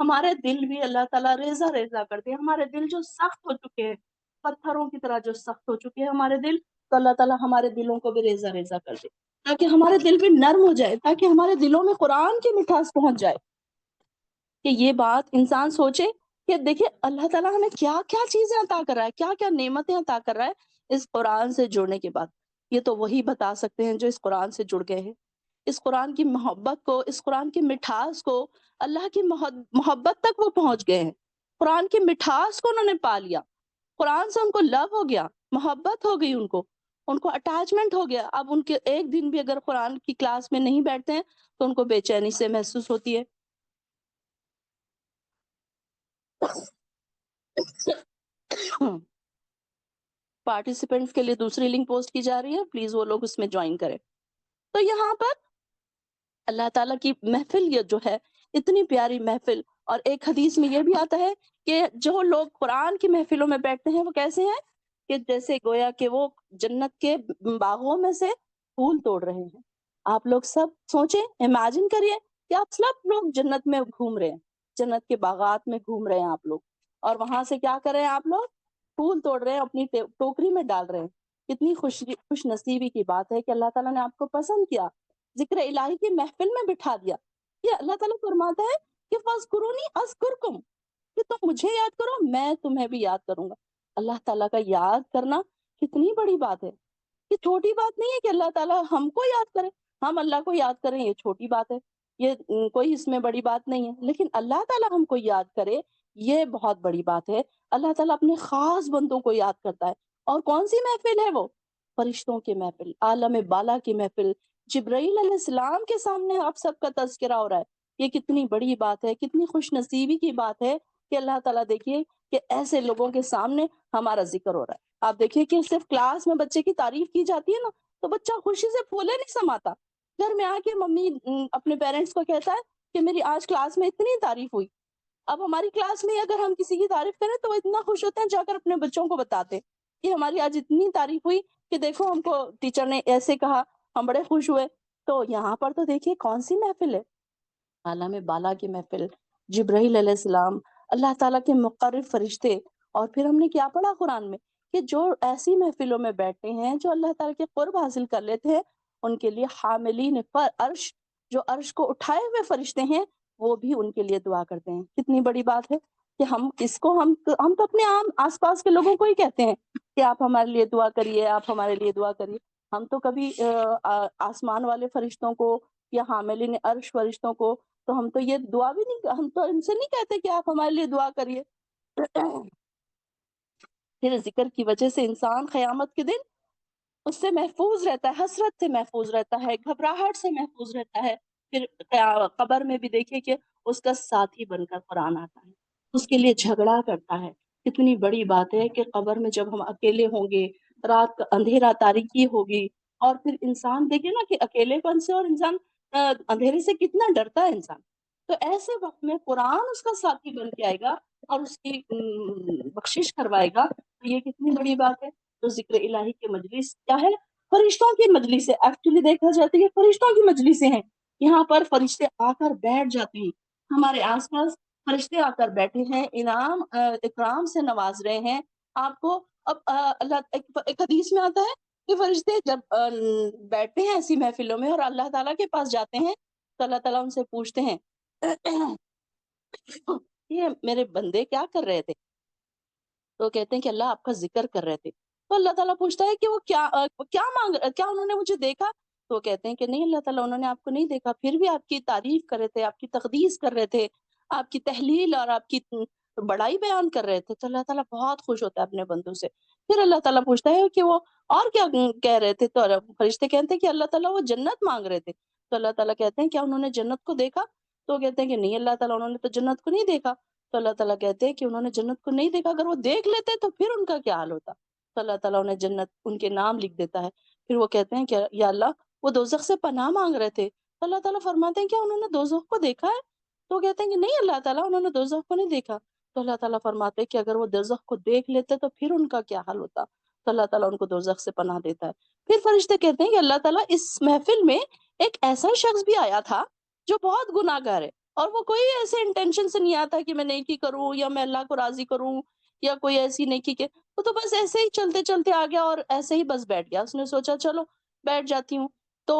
ہمارے دل بھی اللہ تعالیٰ ریزہ ریزہ کر دے. ہمارے دل جو سخت ہو چکے ہیں، پتھروں کی طرح جو سخت ہو چکے ہیں ہمارے دل، تو اللہ تعالیٰ ہمارے دلوں کو بھی ریزہ ریزہ کر دے، تاکہ ہمارے دل بھی نرم ہو جائے، تاکہ ہمارے دلوں میں قرآن کی مٹھاس پہنچ جائے. کہ یہ بات انسان سوچے کہ دیکھیں اللہ تعالیٰ ہمیں کیا کیا چیزیں عطا کر رہا ہے، کیا کیا نعمتیں عطا کر رہا ہے اس قرآن سے جڑنے کے بعد. یہ تو وہی بتا سکتے ہیں جو اس قرآن سے جڑ گئے ہیں. اس قرآن کی محبت کو، اس قرآن کی مٹھاس کو، اللہ کی محبت تک وہ پہنچ گئے ہیں. قرآن کی مٹھاس کو انہوں نے پا لیا، قرآن سے ان کو لو ہو گیا، محبت ہو گئی، ان کو اٹیچمنٹ ہو گیا. اب ان کے ایک دن بھی اگر قرآن کی کلاس میں نہیں بیٹھتے ہیں تو ان کو بے چینی سے محسوس ہوتی ہے. پارٹیسپینٹس کے لیے دوسری لنک پوسٹ کی جا رہی ہے، پلیز وہ لوگ اس میں جوائن کریں. تو یہاں پر اللہ تعالیٰ کی محفل یہ جو ہے اتنی پیاری محفل. اور ایک حدیث میں یہ بھی آتا ہے کہ جو لوگ قرآن کی محفلوں میں بیٹھتے ہیں وہ کیسے ہیں کہ جیسے گویا کہ وہ جنت کے باغوں میں سے پھول توڑ رہے ہیں. آپ لوگ سب سوچیں، امیجن کریے کہ آپ سب لوگ جنت میں گھوم رہے ہیں، جنت کے باغات میں گھوم رہے ہیں آپ لوگ، اور وہاں سے کیا کر رہے ہیں آپ لوگ؟ پھول توڑ رہے ہیں، اپنی ٹوکری میں ڈال رہے ہیں. کتنی خوش نصیبی کی بات ہے کہ اللہ تعالیٰ نے آپ کو پسند کیا، ذکر الہی کی محفل میں بٹھا دیا. یہ اللہ تعالیٰ فرماتا ہے کہ فَاذْكُرُونِی أَذْكُرْكُمْ، کہ تم مجھے یاد کرو میں تمہیں بھی یاد کروں گا. اللہ تعالیٰ کا یاد کرنا کتنی بڑی بات ہے. یہ چھوٹی بات نہیں ہے کہ اللہ تعالیٰ ہم کو یاد کرے، ہم اللہ کو یاد کریں، یہ چھوٹی بات ہے، یہ کوئی اس میں بڑی بات نہیں ہے. لیکن اللہ تعالیٰ ہم کو یاد کرے، یہ بہت بڑی بات ہے. اللہ تعالیٰ اپنے خاص بندوں کو یاد کرتا ہے. اور کون سی محفل ہے وہ؟ فرشتوں کی محفل، عالم بالا کی محفل. جبرائیل علیہ السلام کے سامنے آپ سب کا تذکرہ ہو رہا ہے. یہ کتنی بڑی بات ہے، کتنی خوش نصیبی کی بات ہے کہ اللہ تعالیٰ دیکھیے کہ ایسے لوگوں کے سامنے ہمارا ذکر ہو رہا ہے. آپ دیکھیے کہ صرف کلاس میں بچے کی تعریف کی جاتی ہے نا تو بچہ خوشی سے پھولے نہیں سماتا. گھر میں آ کے ممی اپنے پیرنٹس کو کہتا ہے کہ میری آج کلاس میں اتنی تعریف ہوئی. اب ہماری کلاس میں اگر ہم کسی کی تعریف کریں تو وہ اتنا خوش ہوتے ہیں، جا کر اپنے بچوں کو بتاتے کہ ہماری آج اتنی تعریف ہوئی کہ دیکھو ہم کو ٹیچر نے ایسے کہا، ہم بڑے خوش ہوئے. تو یہاں پر تو دیکھیے کون سی محفل ہے، عالم بالا کی محفل، جبرائیل علیہ السلام، اللہ تعالیٰ کے مقرب فرشتے. اور پھر ہم نے کیا پڑھا قرآن میں کہ جو ایسی محفلوں میں بیٹھتے ہیں، جو اللہ تعالیٰ کے قرب حاصل کر لیتے ہیں، ان کے لیے حاملین عرش، جو عرش کو اٹھائے ہوئے فرشتے ہیں، وہ بھی ان کے لیے دعا کرتے ہیں. کتنی بڑی بات ہے کہ ہم اس کو ہم تو اپنے عام آس پاس کے لوگوں کو ہی کہتے ہیں کہ آپ ہمارے لیے دعا کریے، آپ ہمارے لیے دعا کریے. ہم تو کبھی آسمان والے فرشتوں کو یا حاملین عرش فرشتوں کو تو ہم تو یہ دعا بھی نہیں، ہم تو ان سے نہیں کہتے کہ آپ ہمارے لیے دعا کریے. پھر ذکر کی وجہ سے انسان قیامت کے دن اس سے محفوظ رہتا ہے، حسرت سے محفوظ رہتا ہے، گھبراہٹ سے محفوظ رہتا ہے. پھر قبر میں بھی دیکھیے کہ اس کا ساتھی بن کر قرآن آتا ہے، اس کے لیے جھگڑا کرتا ہے. کتنی بڑی بات ہے کہ قبر میں جب ہم اکیلے ہوں گے، رات کا اندھیرا، تاریکی ہوگی، اور پھر انسان دیکھے نا کہ اکیلے پن سے اور انسان اندھیرے سے کتنا ڈرتا ہے انسان. تو ایسے وقت میں قرآن اس کا ساتھی بن کے آئے گا اور اس کی بخشش کروائے گا. تو یہ کتنی بڑی بات ہے. تو ذکر الہی کی مجلس کیا ہے؟ فرشتوں کی مجلس ہے. ایکچولی دیکھا جاتا ہے کہ فرشتوں کی مجلسیں ہیں. یہاں پر فرشتے آ کر بیٹھ جاتے ہیں، ہمارے آس پاس فرشتے آ کر بیٹھے ہیں، انعام اکرام سے نواز رہے ہیں آپ کو. اب اللہ ایک حدیث میں آتا ہے کہ فرشتے جب بیٹھتے ہیں ایسی محفلوں میں اور اللہ تعالیٰ کے پاس جاتے ہیں تو اللہ تعالیٰ ان سے پوچھتے ہیں یہ میرے بندے کیا کر رہے تھے؟ تو کہتے ہیں کہ اللہ آپ کا ذکر کر رہے تھے. تو اللہ تعالیٰ پوچھتا ہے کہ وہ کیا انہوں نے مجھے دیکھا؟ تو وہ کہتے ہیں کہ نہیں اللہ تعالیٰ انہوں نے آپ کو نہیں دیکھا، پھر بھی آپ کی تعریف کر رہے تھے، آپ کی تقدیس کر رہے تھے، آپ کی تحلیل اور آپ کی بڑائی بیان کر رہے تھے. تو اللہ تعالیٰ بہت خوش ہوتا ہے اپنے بندوں سے. پھر اللہ تعالیٰ پوچھتا ہے کہ وہ اور کیا کہہ رہے تھے؟ تو فرشتے کہتے ہیں کہ اللہ تعالیٰ وہ جنت مانگ رہے تھے. تو اللہ تعالیٰ کہتے ہیں کیا انہوں نے جنت کو دیکھا؟ تو کہتے ہیں کہ نہیں اللہ تعالیٰ انہوں نے تو جنت کو نہیں دیکھا. تو اللہ تعالیٰ کہتے ہیں کہ انہوں نے جنت کو نہیں دیکھا، اگر وہ دیکھ لیتے تو پھر ان کا کیا حال ہوتا؟ تو اللہ تعالیٰ انہیں جنت ان کے نام لکھ دیتا ہے. پھر وہ کہتے ہیں کہ یا اللہ وہ دوزخ سے پناہ مانگ رہے تھے. تو اللہ تعالیٰ فرماتے ہیں کیا انہوں نے دوزخ کو دیکھا ہے؟ تو وہ کہتے ہیں کہ نہیں اللہ تعالیٰ انہوں نے دوزخ کو نہیں دیکھا. تو اللہ تعالیٰ فرماتے ہیں کہ اگر وہ دوزخ کو دیکھ لیتے تو پھر ان کا کیا حال ہوتا؟ تو اللہ تعالیٰ ان کو دوزخ سے پناہ دیتا ہے. پھر فرشتے کہتے ہیں کہ اللہ تعالیٰ اس محفل میں ایک ایسا شخص بھی آیا تھا جو بہت گناہ گار ہے اور وہ کوئی ایسے انٹینشن سے نہیں آتا کہ میں نیکی کروں یا میں اللہ کو راضی کروں یا کوئی ایسی نیکی کے، وہ تو بس ایسے ہی چلتے چلتے آ گیا اور ایسے ہی بس بیٹھ گیا، اس نے سوچا چلو بیٹھ جاتی ہوں۔ تو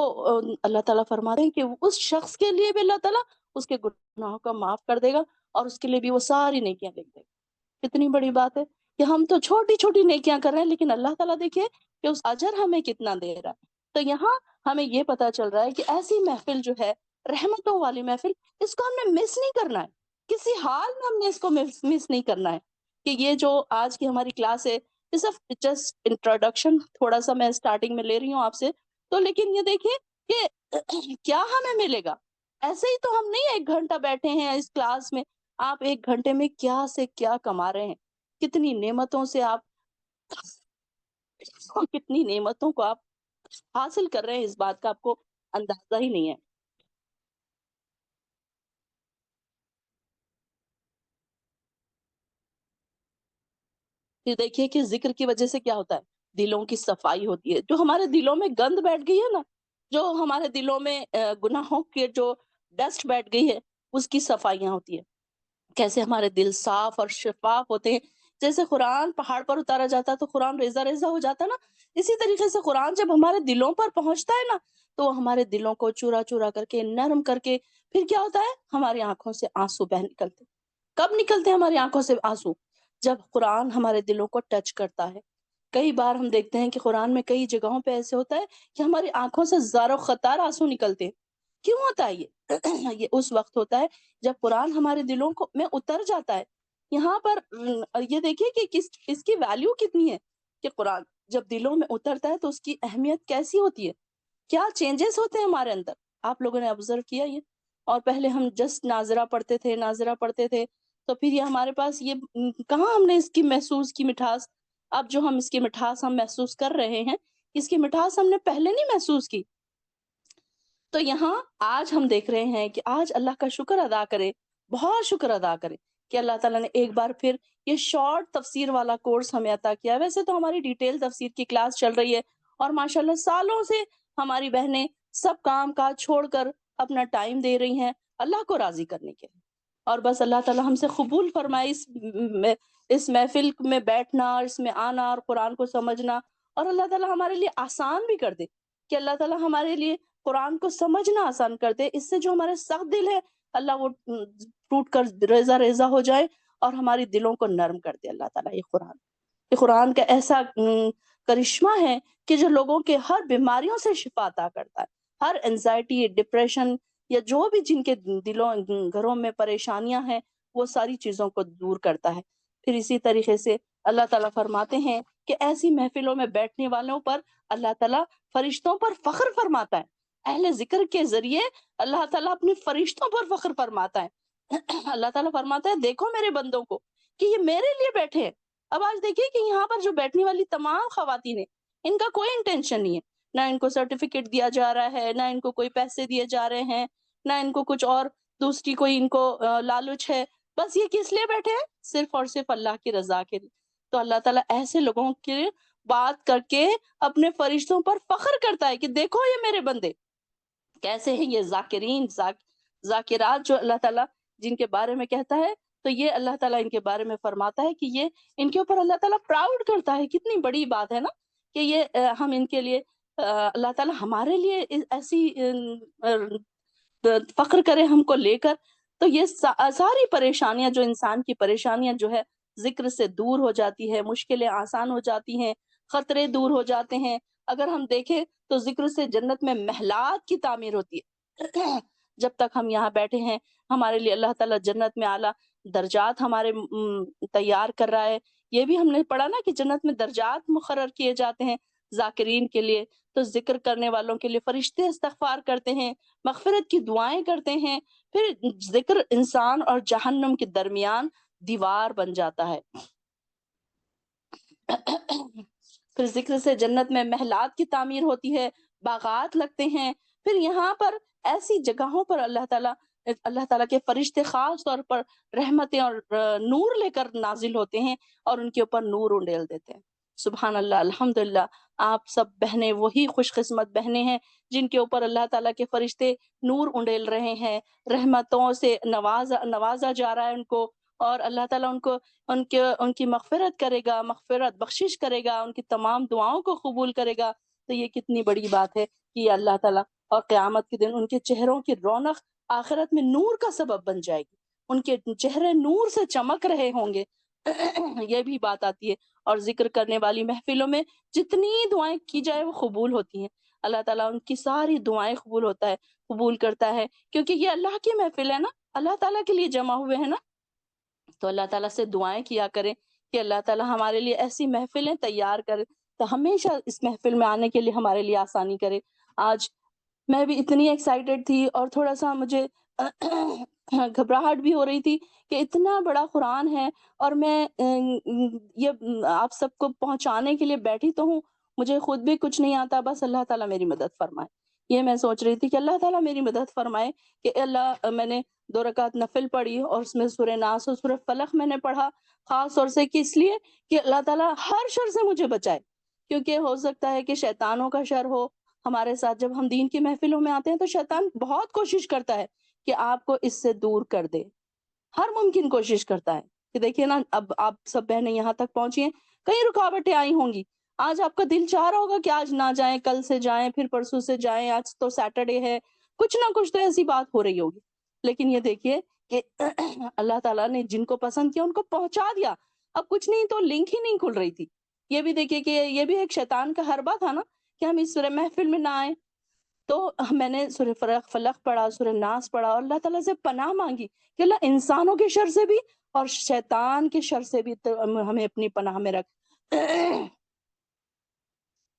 اللہ تعالیٰ فرماتے ہیں کہ اس شخص کے لیے بھی اللہ تعالیٰ اس کے گناہوں کا معاف کر دے گا اور اس کے لیے بھی وہ ساری نیکیاں لکھ دے گا۔ کتنی بڑی بات ہے کہ ہم تو چھوٹی چھوٹی نیکیاں کر رہے ہیں، لیکن اللہ تعالیٰ دیکھیے کہ اس اجر ہمیں کتنا دے رہا ہے۔ تو یہاں ہمیں یہ پتا چل رہا ہے کہ ایسی محفل جو ہے، رحمتوں والی محفل، اس کو ہم نے مس نہیں کرنا ہے، کسی حال میں ہم نے اس کو مس نہیں کرنا ہے۔ کہ یہ جو آج کی ہماری کلاس ہے، یہ صرف جسٹ انٹروڈکشن تھوڑا سا میں اسٹارٹنگ میں لے رہی ہوں آپ سے، تو لیکن یہ دیکھیے کہ کیا ہمیں ملے گا۔ ایسے ہی تو ہم نہیں 1 گھنٹہ بیٹھے ہیں اس کلاس میں، آپ 1 گھنٹے میں کیا سے کیا کما رہے ہیں، کتنی نعمتوں سے آپ کتنی نعمتوں کو آپ حاصل کر رہے ہیں، اس بات کا آپ کو اندازہ ہی نہیں ہے۔ پھر دیکھیے کہ ذکر کی وجہ سے کیا ہوتا ہے، دلوں کی صفائی ہوتی ہے۔ جو ہمارے دلوں میں گند بیٹھ گئی ہے نا، جو ہمارے دلوں میں گناہوں کے جو ڈسٹ بیٹھ گئی ہے، اس کی صفائیاں ہوتی ہے۔ کیسے ہمارے دل صاف اور شفاف ہوتے ہیں۔ جیسے قرآن پہاڑ پر اتارا جاتا ہے تو قرآن ریزہ ریزہ ہو جاتا ہے نا، اسی طریقے سے قرآن جب ہمارے دلوں پر پہنچتا ہے نا، تو وہ ہمارے دلوں کو چورا چورا کر کے، نرم کر کے، پھر کیا ہوتا ہے، ہماری آنکھوں سے آنسو بہ نکلتے۔ کب نکلتے ہیں ہماری آنکھوں سے آنسو؟ جب قرآن ہمارے دلوں کو ٹچ کرتا ہے۔ کئی بار ہم دیکھتے ہیں کہ قرآن میں کئی جگہوں پہ ایسے ہوتا ہے کہ ہماری آنکھوں سے زار و خطار آنسو نکلتے ہیں۔ کیوں ہوتا ہے یہ؟ یہ اس وقت ہوتا ہے جب قرآن ہمارے دلوں کو میں اتر جاتا ہے۔ یہاں پر یہ دیکھیے کہ اس کی ویلیو کتنی ہے کہ قرآن جب دلوں میں اترتا ہے تو اس کی اہمیت کیسی ہوتی ہے، کیا چینجز ہوتے ہیں ہمارے اندر۔ آپ لوگوں نے آبزرو کیا یہ؟ اور پہلے ہم جسٹ ناظرہ پڑھتے تھے، ناظرہ پڑھتے تھے، تو پھر یہ ہمارے پاس یہ کہاں ہم نے اس کی محسوس کی مٹھاس۔ اب جو ہم اس کی مٹھاس ہم محسوس کر رہے ہیں، اس کی مٹھاس ہم نے پہلے نہیں محسوس کی۔ تو یہاں آج ہم دیکھ رہے ہیں کہ آج اللہ کا شکر ادا کرے، بہت شکر ادا کرے کہ اللہ تعالیٰ نے ایک بار پھر یہ شارٹ تفسیر والا کورس ہمیں عطا کیا۔ ویسے تو ہماری ڈیٹیل تفسیر کی کلاس چل رہی ہے اور ماشاءاللہ سالوں سے ہماری بہنیں سب کام کاج چھوڑ کر اپنا ٹائم دے رہی ہیں اللہ کو راضی کرنے کے لیے۔ اور بس اللہ تعالیٰ ہم سے قبول فرمائے اس محفل میں بیٹھنا اور اس میں آنا اور قرآن کو سمجھنا، اور اللہ تعالیٰ ہمارے لیے آسان بھی کر دے کہ اللہ تعالیٰ ہمارے لیے قرآن کو سمجھنا آسان کر دے، اس سے جو ہمارے سخت دل ہے اللہ وہ ٹوٹ کر ریزہ ریزہ ہو جائے اور ہماری دلوں کو نرم کر دے اللہ تعالیٰ۔ یہ قرآن کا ایسا کرشمہ ہے کہ جو لوگوں کے ہر بیماریوں سے شفا عطا کرتا ہے، ہر انزائٹی، ڈپریشن یا جو بھی جن کے دلوں گھروں میں پریشانیاں ہیں، وہ ساری چیزوں کو دور کرتا ہے۔ پھر اسی طریقے سے اللہ تعالیٰ فرماتے ہیں کہ ایسی محفلوں میں بیٹھنے والوں پر اللہ تعالیٰ فرشتوں پر فخر فرماتا ہے۔ اہل ذکر کے ذریعے اللہ تعالیٰ اپنے فرشتوں پر فخر فرماتا ہے۔ اللہ تعالیٰ فرماتا ہے دیکھو میرے بندوں کو کہ یہ میرے لیے بیٹھے ہیں۔ اب آج دیکھیے کہ یہاں پر جو بیٹھنے والی تمام خواتین ہیں، ان کا کوئی انٹینشن نہیں ہے، نہ ان کو سرٹیفکیٹ دیا جا رہا ہے، نہ ان کو کوئی پیسے دیے جا رہے ہیں، نہ ان کو کچھ اور دوسری کوئی ان کو لالچ ہے۔ بس یہ کس لیے بیٹھے ہیں؟ صرف اور صرف اللہ کی رضا کے لیے۔ تو اللہ تعالیٰ ایسے لوگوں کی بات کر کے اپنے فرشتوں پر فخر کرتا ہے کہ دیکھو یہ میرے بندے کیسے ہیں، یہ ذاکرین ذاکرات جو اللہ تعالیٰ جن کے بارے میں کہتا ہے، تو یہ اللہ تعالیٰ ان کے بارے میں فرماتا ہے کہ یہ ان کے اوپر اللہ تعالیٰ پراؤڈ کرتا ہے۔ کتنی بڑی بات ہے نا کہ یہ ہم ان کے لیے اللہ تعالیٰ ہمارے لیے ایسی فخر کرے ہم کو لے کر۔ تو یہ ساری پریشانیاں جو انسان کی پریشانیاں جو ہے ذکر سے دور ہو جاتی ہے، مشکلیں آسان ہو جاتی ہیں، خطرے دور ہو جاتے ہیں۔ اگر ہم دیکھیں تو ذکر سے جنت میں محلات کی تعمیر ہوتی ہے۔ جب تک ہم یہاں بیٹھے ہیں ہمارے لیے اللہ تعالیٰ جنت میں اعلیٰ درجات ہمارے تیار کر رہا ہے۔ یہ بھی ہم نے پڑھا نا کہ جنت میں درجات مقرر کیے جاتے ہیں ذاکرین کے لیے۔ تو ذکر کرنے والوں کے لیے فرشتے استغفار کرتے ہیں، مغفرت کی دعائیں کرتے ہیں۔ پھر ذکر انسان اور جہنم کے درمیان دیوار بن جاتا ہے۔ پھر ذکر سے جنت میں محلات کی تعمیر ہوتی ہے، باغات لگتے ہیں۔ پھر یہاں پر ایسی جگہوں پر اللہ تعالیٰ کے فرشتے خاص طور پر رحمتیں اور نور لے کر نازل ہوتے ہیں اور ان کے اوپر نور انڈیل دیتے ہیں۔ سبحان اللہ، الحمدللہ، آپ سب بہنیں وہی خوش قسمت بہنیں ہیں جن کے اوپر اللہ تعالیٰ کے فرشتے نور انڈیل رہے ہیں، رحمتوں سے نوازا جا رہا ہے ان کو، اور اللہ تعالیٰ ان کی مغفرت کرے گا، مغفرت بخشش کرے گا، ان کی تمام دعاؤں کو قبول کرے گا۔ تو یہ کتنی بڑی بات ہے کہ اللہ تعالیٰ، اور قیامت کے دن ان کے چہروں کی رونق آخرت میں نور کا سبب بن جائے گی، ان کے چہرے نور سے چمک رہے ہوں گے۔ یہ بھی بات آتی ہے، اور ذکر کرنے والی محفلوں میں جتنی دعائیں کی جائے وہ قبول ہوتی ہیں، اللہ تعالیٰ ان کی ساری دعائیں قبول کرتا ہے، کیونکہ یہ اللہ کی محفل ہے نا، اللہ تعالیٰ کے لیے جمع ہوئے ہیں نا۔ تو اللہ تعالیٰ سے دعائیں کیا کریں کہ اللہ تعالیٰ ہمارے لیے ایسی محفلیں تیار کرے، تو ہمیشہ اس محفل میں آنے کے لیے ہمارے لیے آسانی کرے۔ آج میں بھی اتنی ایکسائٹیڈ تھی، اور تھوڑا سا مجھے گھبراہٹ بھی ہو رہی تھی کہ اتنا بڑا قرآن ہے، اور میں یہ آپ سب کو پہنچانے کے لیے بیٹھی تو ہوں، مجھے خود بھی کچھ نہیں آتا، بس اللہ تعالیٰ میری مدد فرمائے۔ یہ میں سوچ رہی تھی کہ اللہ تعالیٰ میری مدد فرمائے کہ اللہ، میں نے 2 رکعت نفل پڑھی، اور اس میں سورہ ناس اور سورہ فلق میں نے پڑھا، خاص طور سے کہ اس لیے کہ اللہ تعالیٰ ہر شر سے مجھے بچائے، کیونکہ ہو سکتا ہے کہ شیطانوں کا شر ہو ہمارے ساتھ۔ جب ہم دین کی محفلوں میں آتے ہیں تو شیطان بہت کوشش کرتا ہے کہ آپ کو اس سے دور کر دے، ہر ممکن کوشش کرتا ہے کہ دیکھیے نا، اب آپ سب بہنیں یہاں تک پہنچی ہیں، کئی رکاوٹیں آئی ہوں گی، آج آپ کا دل چاہ رہا ہوگا کہ آج نہ جائیں، کل سے جائیں، پھر پرسوں سے جائیں، آج تو سیٹرڈے ہے، کچھ نہ کچھ تو ایسی بات ہو رہی ہوگی، لیکن یہ دیکھیے کہ اللہ تعالیٰ نے جن کو پسند کیا ان کو پہنچا دیا۔ اب کچھ نہیں تو لنک ہی نہیں کھل رہی تھی۔ یہ بھی دیکھیے کہ یہ بھی ایک شیطان کا حربہ تھا نا کہ ہم اس محفل میں نہ آئیں۔ تو میں نے سورہ فلق پڑھا، سورہ ناس پڑھا، اور اللہ تعالیٰ سے پناہ مانگی کہ اللہ انسانوں کے شر سے بھی اور شیطان کے شر سے بھی تو ہمیں اپنی پناہ میں رکھ۔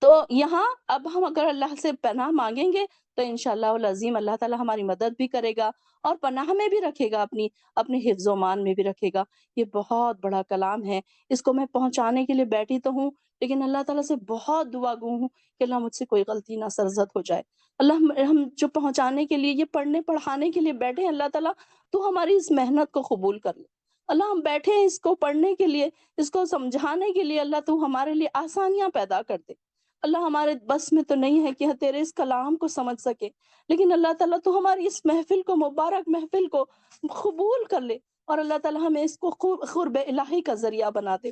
تو یہاں اب ہم اگر اللہ سے پناہ مانگیں گے تو انشاءاللہ العظیم اللہ تعالیٰ ہماری مدد بھی کرے گا، اور پناہ میں بھی رکھے گا، اپنی حفظ و مان میں بھی رکھے گا۔ یہ بہت بڑا کلام ہے، اس کو میں پہنچانے کے لیے بیٹھی تو ہوں، لیکن اللہ تعالیٰ سے بہت دعا گو ہوں کہ اللہ مجھ سے کوئی غلطی نہ سرزد ہو جائے۔ اللہ، ہم جو پہنچانے کے لیے، یہ پڑھنے پڑھانے کے لیے بیٹھے ہیں، اللہ تعالیٰ تو ہماری اس محنت کو قبول کر لے۔ اللہ، ہم بیٹھے ہیں اس کو پڑھنے کے لیے، اس کو سمجھانے کے لیے، اللہ تو ہمارے لیے آسانیاں پیدا کر دے۔ اللہ، ہمارے بس میں تو نہیں ہے کہ ہم تیرے اس کلام کو سمجھ سکے، لیکن اللہ تعالیٰ تو ہماری اس محفل کو، مبارک محفل کو قبول کر لے، اور اللہ تعالیٰ ہمیں اس کو قرب الہی کا ذریعہ بنا دے۔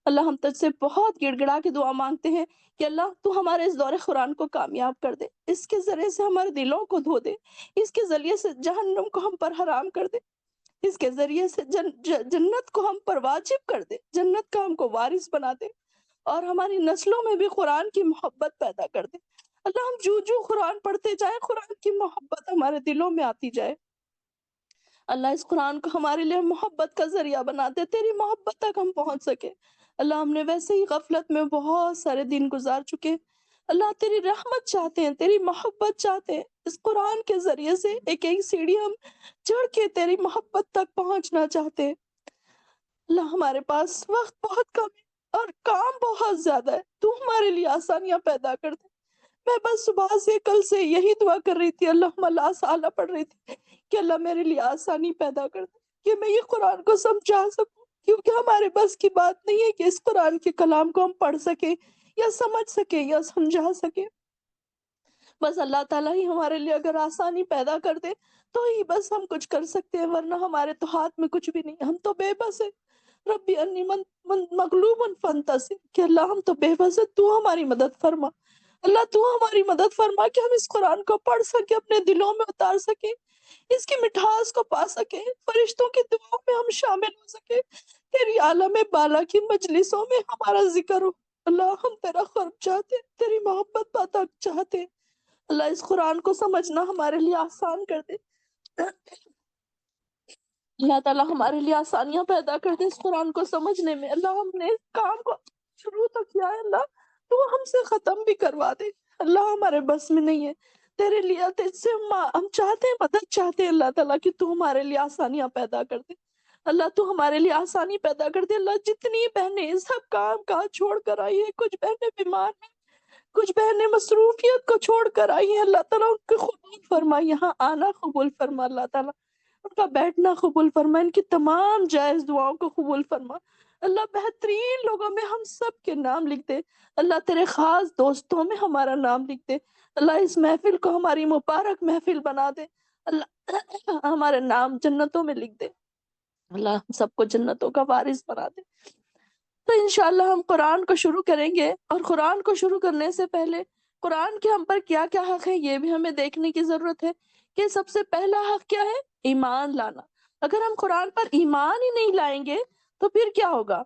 اللہ، ہم تجھ سے بہت گڑ گڑا کے دعا مانگتے ہیں کہ اللہ تو ہمارے اس دور قرآن کو کامیاب کر دے، اس کے ذریعے سے ہمارے دلوں کو دھو دے، اس کے ذریعے سے جہنم کو ہم پر حرام کر دے، اس کے ذریعے سے جنت کو ہم پر واجب کر دے، جنت کا ہم کو وارث بنا دے، اور ہماری نسلوں میں بھی قرآن کی محبت پیدا کر دے۔ اللہ، ہم جو قرآن پڑھتے جائیں، قرآن کی محبت ہمارے دلوں میں آتی جائے۔ اللہ، اس قرآن کو ہمارے لیے محبت کا ذریعہ بنا دے، تیری محبت تک ہم پہنچ سکے۔ اللہ، ہم نے ویسے ہی غفلت میں بہت سارے دن گزار چکے، اللہ تیری رحمت چاہتے ہیں، تیری محبت چاہتے ہیں، اس قرآن کے ذریعے سے ایک ایک سیڑھی ہم چڑھ کے تیری محبت تک پہنچنا چاہتے ہیں۔ اللہ، ہمارے پاس وقت بہت کم ہے اور کام بہت زیادہ ہے، تو ہمارے لیے آسانیاں پیدا کر دے۔ میں بس صبح سے کل سے یہی دعا کر رہی تھی، اللہ لا سالہ پڑھ رہی تھی کہ اللہ میرے لیے آسانی پیدا کر دے کہ میں یہ قرآن کو سمجھا سکوں، کیونکہ ہمارے بس کی بات نہیں ہے کہ اس قرآن کے کلام کو ہم پڑھ سکیں یا سمجھ سکیں یا سمجھا سکیں۔ بس اللہ تعالیٰ ہی ہمارے لیے اگر آسانی پیدا کر دے تو ہی بس ہم کچھ کر سکتے ہیں، ورنہ ہمارے تو ہاتھ میں کچھ بھی نہیں، ہم تو بے بس ہیں۔ ربی انی مغلوب فانتصر، کہ اللہ ہم تو بے بس ہیں، تو ہماری مدد فرما۔ اللہ تو ہماری مدد فرما کہ ہم اس قرآن کو پڑھ سکیں، اپنے دلوں میں اتار سکیں، اس کی مٹھاس کو پا سکیں، فرشتوں کی دعاؤں میں ہم شامل ہو سکیں، تیری عالم بالا کی مجلسوں میں ہمارا ذکر ہو۔ اللہ، ہم تیرا قرب چاہتے ہیں، تیری محبت پاتا چاہتے ہیں۔ اللہ، اس قرآن کو سمجھنا ہمارے لیے آسان کر دے۔ اللہ تعالیٰ ہمارے لیے آسانیاں پیدا کر دے اس قرآن کو سمجھنے میں۔ اللہ، ہم نے اس کام کو شروع تو کیا ہے، اللہ تو ہم سے ختم بھی کروا دے۔ اللہ، ہمارے بس میں نہیں ہے، تیرے لیے تجھ سے ہم چاہتے ہیں، مدد چاہتے ہیں اللہ تعالیٰ کہ تو ہمارے لیے آسانیاں پیدا کر دے۔ اللہ، تو ہمارے لیے آسانی پیدا کر دے۔ اللہ، جتنی بہنیں سب کام کاج چھوڑ کر آئی ہیں، کچھ بہنیں بیمار ہیں، کچھ بہنیں مصروفیت کو چھوڑ کر آئی ہیں، اللہ تعالیٰ ان کو قبول فرما، یہاں آنا قبول فرما اللہ تعالیٰ، ان کا بیٹھنا قبول فرما، ان کی تمام جائز دعاؤں کو قبول فرما۔ اللہ بہترین لوگوں میں ہم سب کے نام لکھ دے، اللہ تیرے خاص دوستوں میں ہمارا نام لکھ دے، اللہ اس محفل کو ہماری مبارک محفل بنا دے، اللہ ہمارے نام جنتوں میں لکھ دے، اللہ ہم سب کو جنتوں کا وارث بنا دے۔ تو انشاءاللہ ہم قرآن کو شروع کریں گے، اور قرآن کو شروع کرنے سے پہلے قرآن کے ہم پر کیا کیا حق ہے یہ بھی ہمیں دیکھنے کی ضرورت ہے، کہ سب سے پہلا حق کیا ہے؟ ایمان لانا۔ اگر ہم قرآن پر ایمان ہی نہیں لائیں گے تو پھر کیا ہوگا؟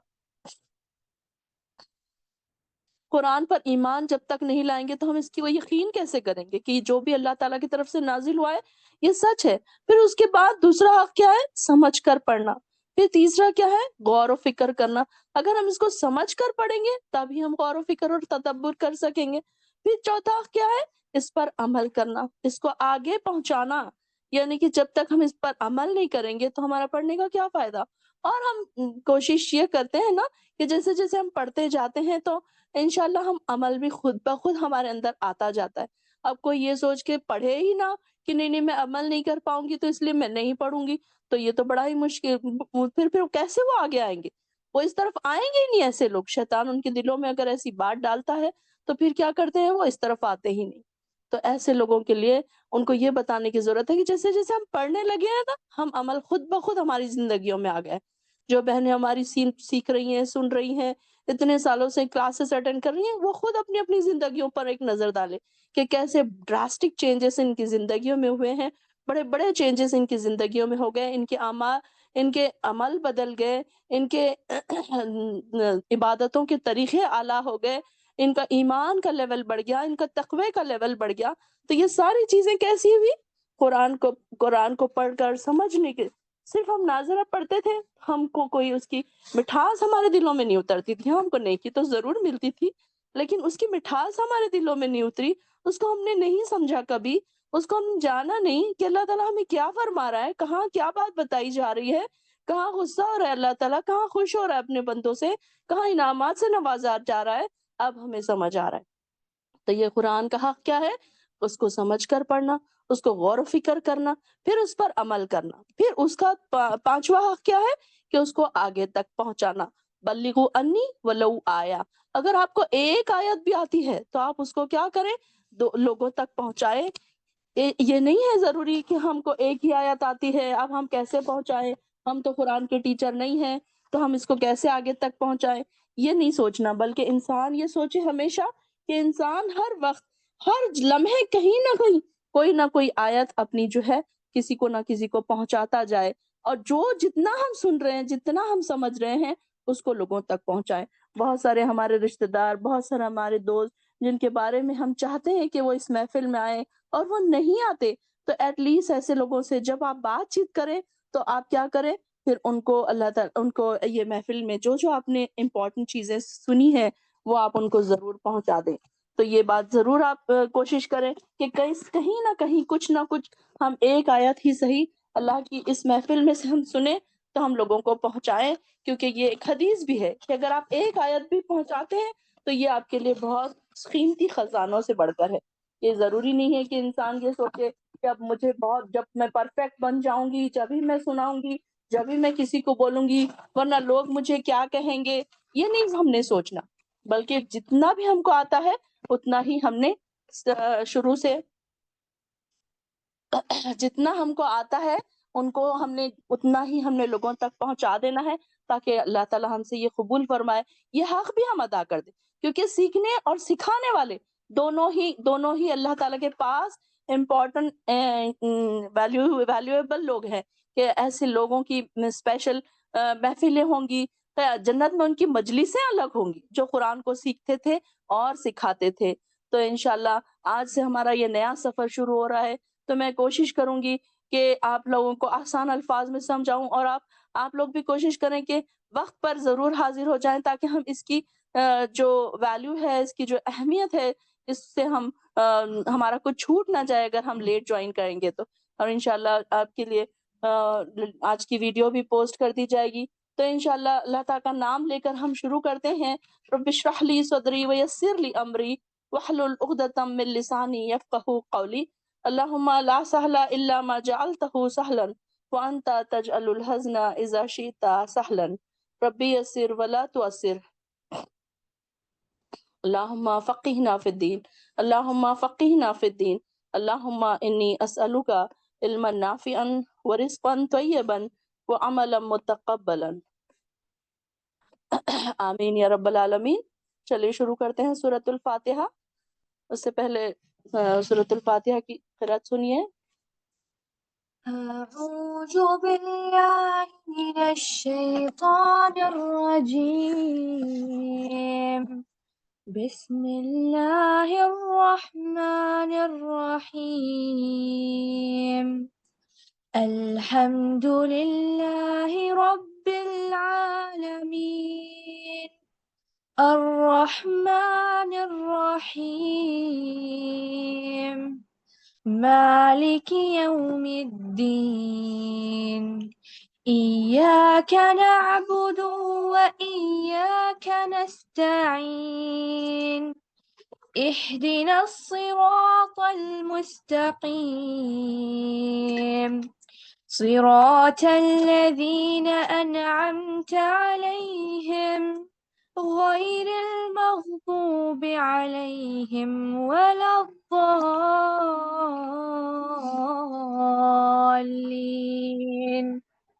قرآن پر ایمان جب تک نہیں لائیں گے تو ہم اس کی وہ یقین کیسے کریں گے کہ جو بھی اللہ تعالیٰ کی طرف سے نازل ہوا ہے یہ سچ ہے؟ پھر اس کے بعد دوسرا حق کیا ہے؟ سمجھ کر پڑھنا۔ پھر تیسرا کیا ہے؟ غور و فکر کرنا۔ اگر ہم اس کو سمجھ کر پڑھیں گے تبھی ہم غور و فکر اور تدبر کر سکیں گے۔ پھر چوتھا حق کیا ہے؟ اس پر عمل کرنا، اس کو آگے پہنچانا، یعنی کہ جب تک ہم اس پر عمل نہیں کریں گے تو ہمارا پڑھنے کا کیا فائدہ؟ اور ہم کوشش یہ کرتے ہیں نا کہ جیسے جیسے ہم پڑھتے جاتے ہیں تو انشاءاللہ ہم عمل بھی خود بخود ہمارے اندر آتا جاتا ہے۔ اب کوئی یہ سوچ کے پڑھے ہی نہ کہ نہیں میں عمل نہیں کر پاؤں گی تو اس لیے میں نہیں پڑھوں گی، تو یہ تو بڑا ہی مشکل، پھر کیسے وہ آگے آئیں گے؟ وہ اس طرف آئیں گے ہی نہیں۔ ایسے لوگ، شیطان ان کے دلوں میں اگر ایسی بات ڈالتا ہے تو پھر کیا کرتے ہیں؟ وہ اس طرف آتے ہی نہیں۔ تو ایسے لوگوں کے لیے ان کو یہ بتانے کی ضرورت ہے کہ جیسے جیسے ہم پڑھنے لگے ہیں نا ہم عمل خود بخود ہماری زندگیوں میں آ گئے۔ جو بہنیں ہماری سیکھ رہی ہیں، سن رہی ہیں، اتنے سالوں سے کلاسز اٹینڈ کر رہی ہیں، وہ خود اپنی اپنی زندگیوں پر ایک نظر ڈالے کہ کیسے ڈراسٹک چینجز ان کی زندگیوں میں ہوئے ہیں، بڑے بڑے چینجز ان کی زندگیوں میں ہو گئے، ان کے عمل بدل گئے، ان کے عبادتوں کے طریقے اعلیٰ ہو گئے، ان کا ایمان کا لیول بڑھ گیا، ان کا تقوی کا لیول بڑھ گیا۔ تو یہ ساری چیزیں کیسی ہوئی؟ قرآن کو پڑھ کر سمجھنے کے۔ صرف ہم ناظرہ پڑھتے تھے، ہم کو کوئی اس کی مٹھاس ہمارے دلوں میں نہیں اترتی تھی۔ ہم کو نیکی تو ضرور ملتی تھی لیکن اس کی مٹھاس ہمارے دلوں میں نہیں اتری، اس کو ہم نے نہیں سمجھا کبھی، اس کو ہم نے جانا نہیں کہ اللہ تعالیٰ ہمیں کیا فرما رہا ہے، کہاں کیا بات بتائی جا رہی ہے، کہاں غصہ ہو رہا ہے اللہ تعالیٰ، کہاں خوش ہو رہا ہے اپنے بندوں سے، کہاں انعامات سے نوازا جا رہا ہے۔ اب ہمیں سمجھ آ رہا ہے۔ تو یہ قرآن کا حق کیا ہے؟ اس کو سمجھ کر پڑھنا، اس کو غور و فکر کرنا، پھر اس پر عمل کرنا۔ پھر اس کا پانچواں حق کیا ہے؟ کہ اس کو آگے تک پہنچانا۔ بلغوا انی ولو آیا، اگر آپ کو ایک آیت بھی آتی ہے تو آپ اس کو کیا کریں؟ لوگوں تک پہنچائیں۔ یہ نہیں ہے ضروری کہ ہم کو ایک ہی آیت آتی ہے، اب ہم کیسے پہنچائیں، ہم تو قرآن کے ٹیچر نہیں ہیں تو ہم اس کو کیسے آگے تک پہنچائیں، یہ نہیں سوچنا، بلکہ انسان یہ سوچے ہمیشہ کہ انسان ہر وقت، ہر لمحے کہیں نہ کوئی آیت اپنی جو ہے کسی کو نہ کسی کو پہنچاتا جائے، اور جتنا ہم سن رہے ہیں، جتنا ہم سمجھ رہے ہیں اس کو لوگوں تک پہنچائیں۔ بہت سارے ہمارے رشتہ دار، بہت سارے ہمارے دوست جن کے بارے میں ہم چاہتے ہیں کہ وہ اس محفل میں آئیں اور وہ نہیں آتے، تو ایٹ لیسٹ ایسے لوگوں سے جب آپ بات چیت کریں تو آپ کیا کریں؟ پھر ان کو اللہ تعالیٰ، ان کو یہ محفل میں جو آپ نے امپورٹنٹ چیزیں سنی ہے وہ آپ ان کو ضرور پہنچا دیں۔ تو یہ بات ضرور آپ کوشش کریں کہ کہیں نہ کہیں کچھ نہ کچھ ہم ایک آیت ہی صحیح اللہ کی اس محفل میں سے ہم سنیں تو ہم لوگوں کو پہنچائیں، کیونکہ یہ ایک حدیث بھی ہے کہ اگر آپ ایک آیت بھی پہنچاتے ہیں تو یہ آپ کے لیے بہت قیمتی خزانوں سے بڑھ کر ہے۔ یہ ضروری نہیں ہے کہ انسان یہ سوچے کہ اب جب میں پرفیکٹ بن جاؤں گی جب ہی میں سناؤں گی، جب ہی میں کسی کو بولوں گی، ورنہ لوگ مجھے کیا کہیں گے۔ یہ نہیں ہم نے سوچنا، بلکہ جتنا بھی ہم کو آتا ہے اتنا ہی ہم نے شروع سے جتنا ہم کو آتا ہے ان کو اتنا ہی ہم نے لوگوں تک پہنچا دینا ہے، تاکہ اللہ تعالیٰ ہم سے یہ قبول فرمائے، یہ حق بھی ہم ادا کر دیں، کیونکہ سیکھنے اور سکھانے والے دونوں ہی اللہ تعالیٰ کے پاس امپورٹنٹ ویلیویبل لوگ ہیں، کہ ایسے لوگوں کی اسپیشل محفلیں ہوں گی، جنت میں ان کی مجلسیں الگ ہوں گی جو قرآن کو سیکھتے تھے اور سکھاتے تھے۔ تو انشاءاللہ آج سے ہمارا یہ نیا سفر شروع ہو رہا ہے، تو میں کوشش کروں گی کہ آپ لوگوں کو آسان الفاظ میں سمجھاؤں، اور آپ لوگ بھی کوشش کریں کہ وقت پر ضرور حاضر ہو جائیں، تاکہ ہم اس کی جو ویلیو ہے، اس کی جو اہمیت ہے، اس سے ہمارا کچھ چھوٹ نہ جائے اگر ہم لیٹ جوائن کریں گے تو۔ اور انشاءاللہ آپ کے لیے آج کی ویڈیو بھی پوسٹ کر دی جائے گی۔ تو انشاءاللہ اللہ تعالیٰ کا نام لے کر ہم شروع کرتے ہیں۔ رب اشرح لی صدری ویسر لی امری واحلل عقدۃ من لسانی یفقہوا قولی۔ اللہم لا سہل الا ما جعلتہ سہلا وأنت تجعل الحزن إذا شئت سهلا ربي يسر ولا تعسر اللهم فقهنا في الدين اللهم فقهنا في الدين اللهم إني أسألك علما نافعا ورزقا طيبا وعملا متقبلا آمین یا رب العالمین۔ چلیے شروع کرتے ہیں سورۃ الفاتحہ۔ اس سے پہلے سورۃ الفاتحہ کی قرأت سنیے۔ أعوذ بالله من الشيطان الرجيم بسم الله الرحمن الرحيم الحمد لله رب العالمين الرحمن الرحيم مالك يوم الدين إياك نعبد وإياك نستعين اهدنا الصراط المستقيم صراط الذين أنعمت عليهم غير المغضوب عليهم ولا الضالين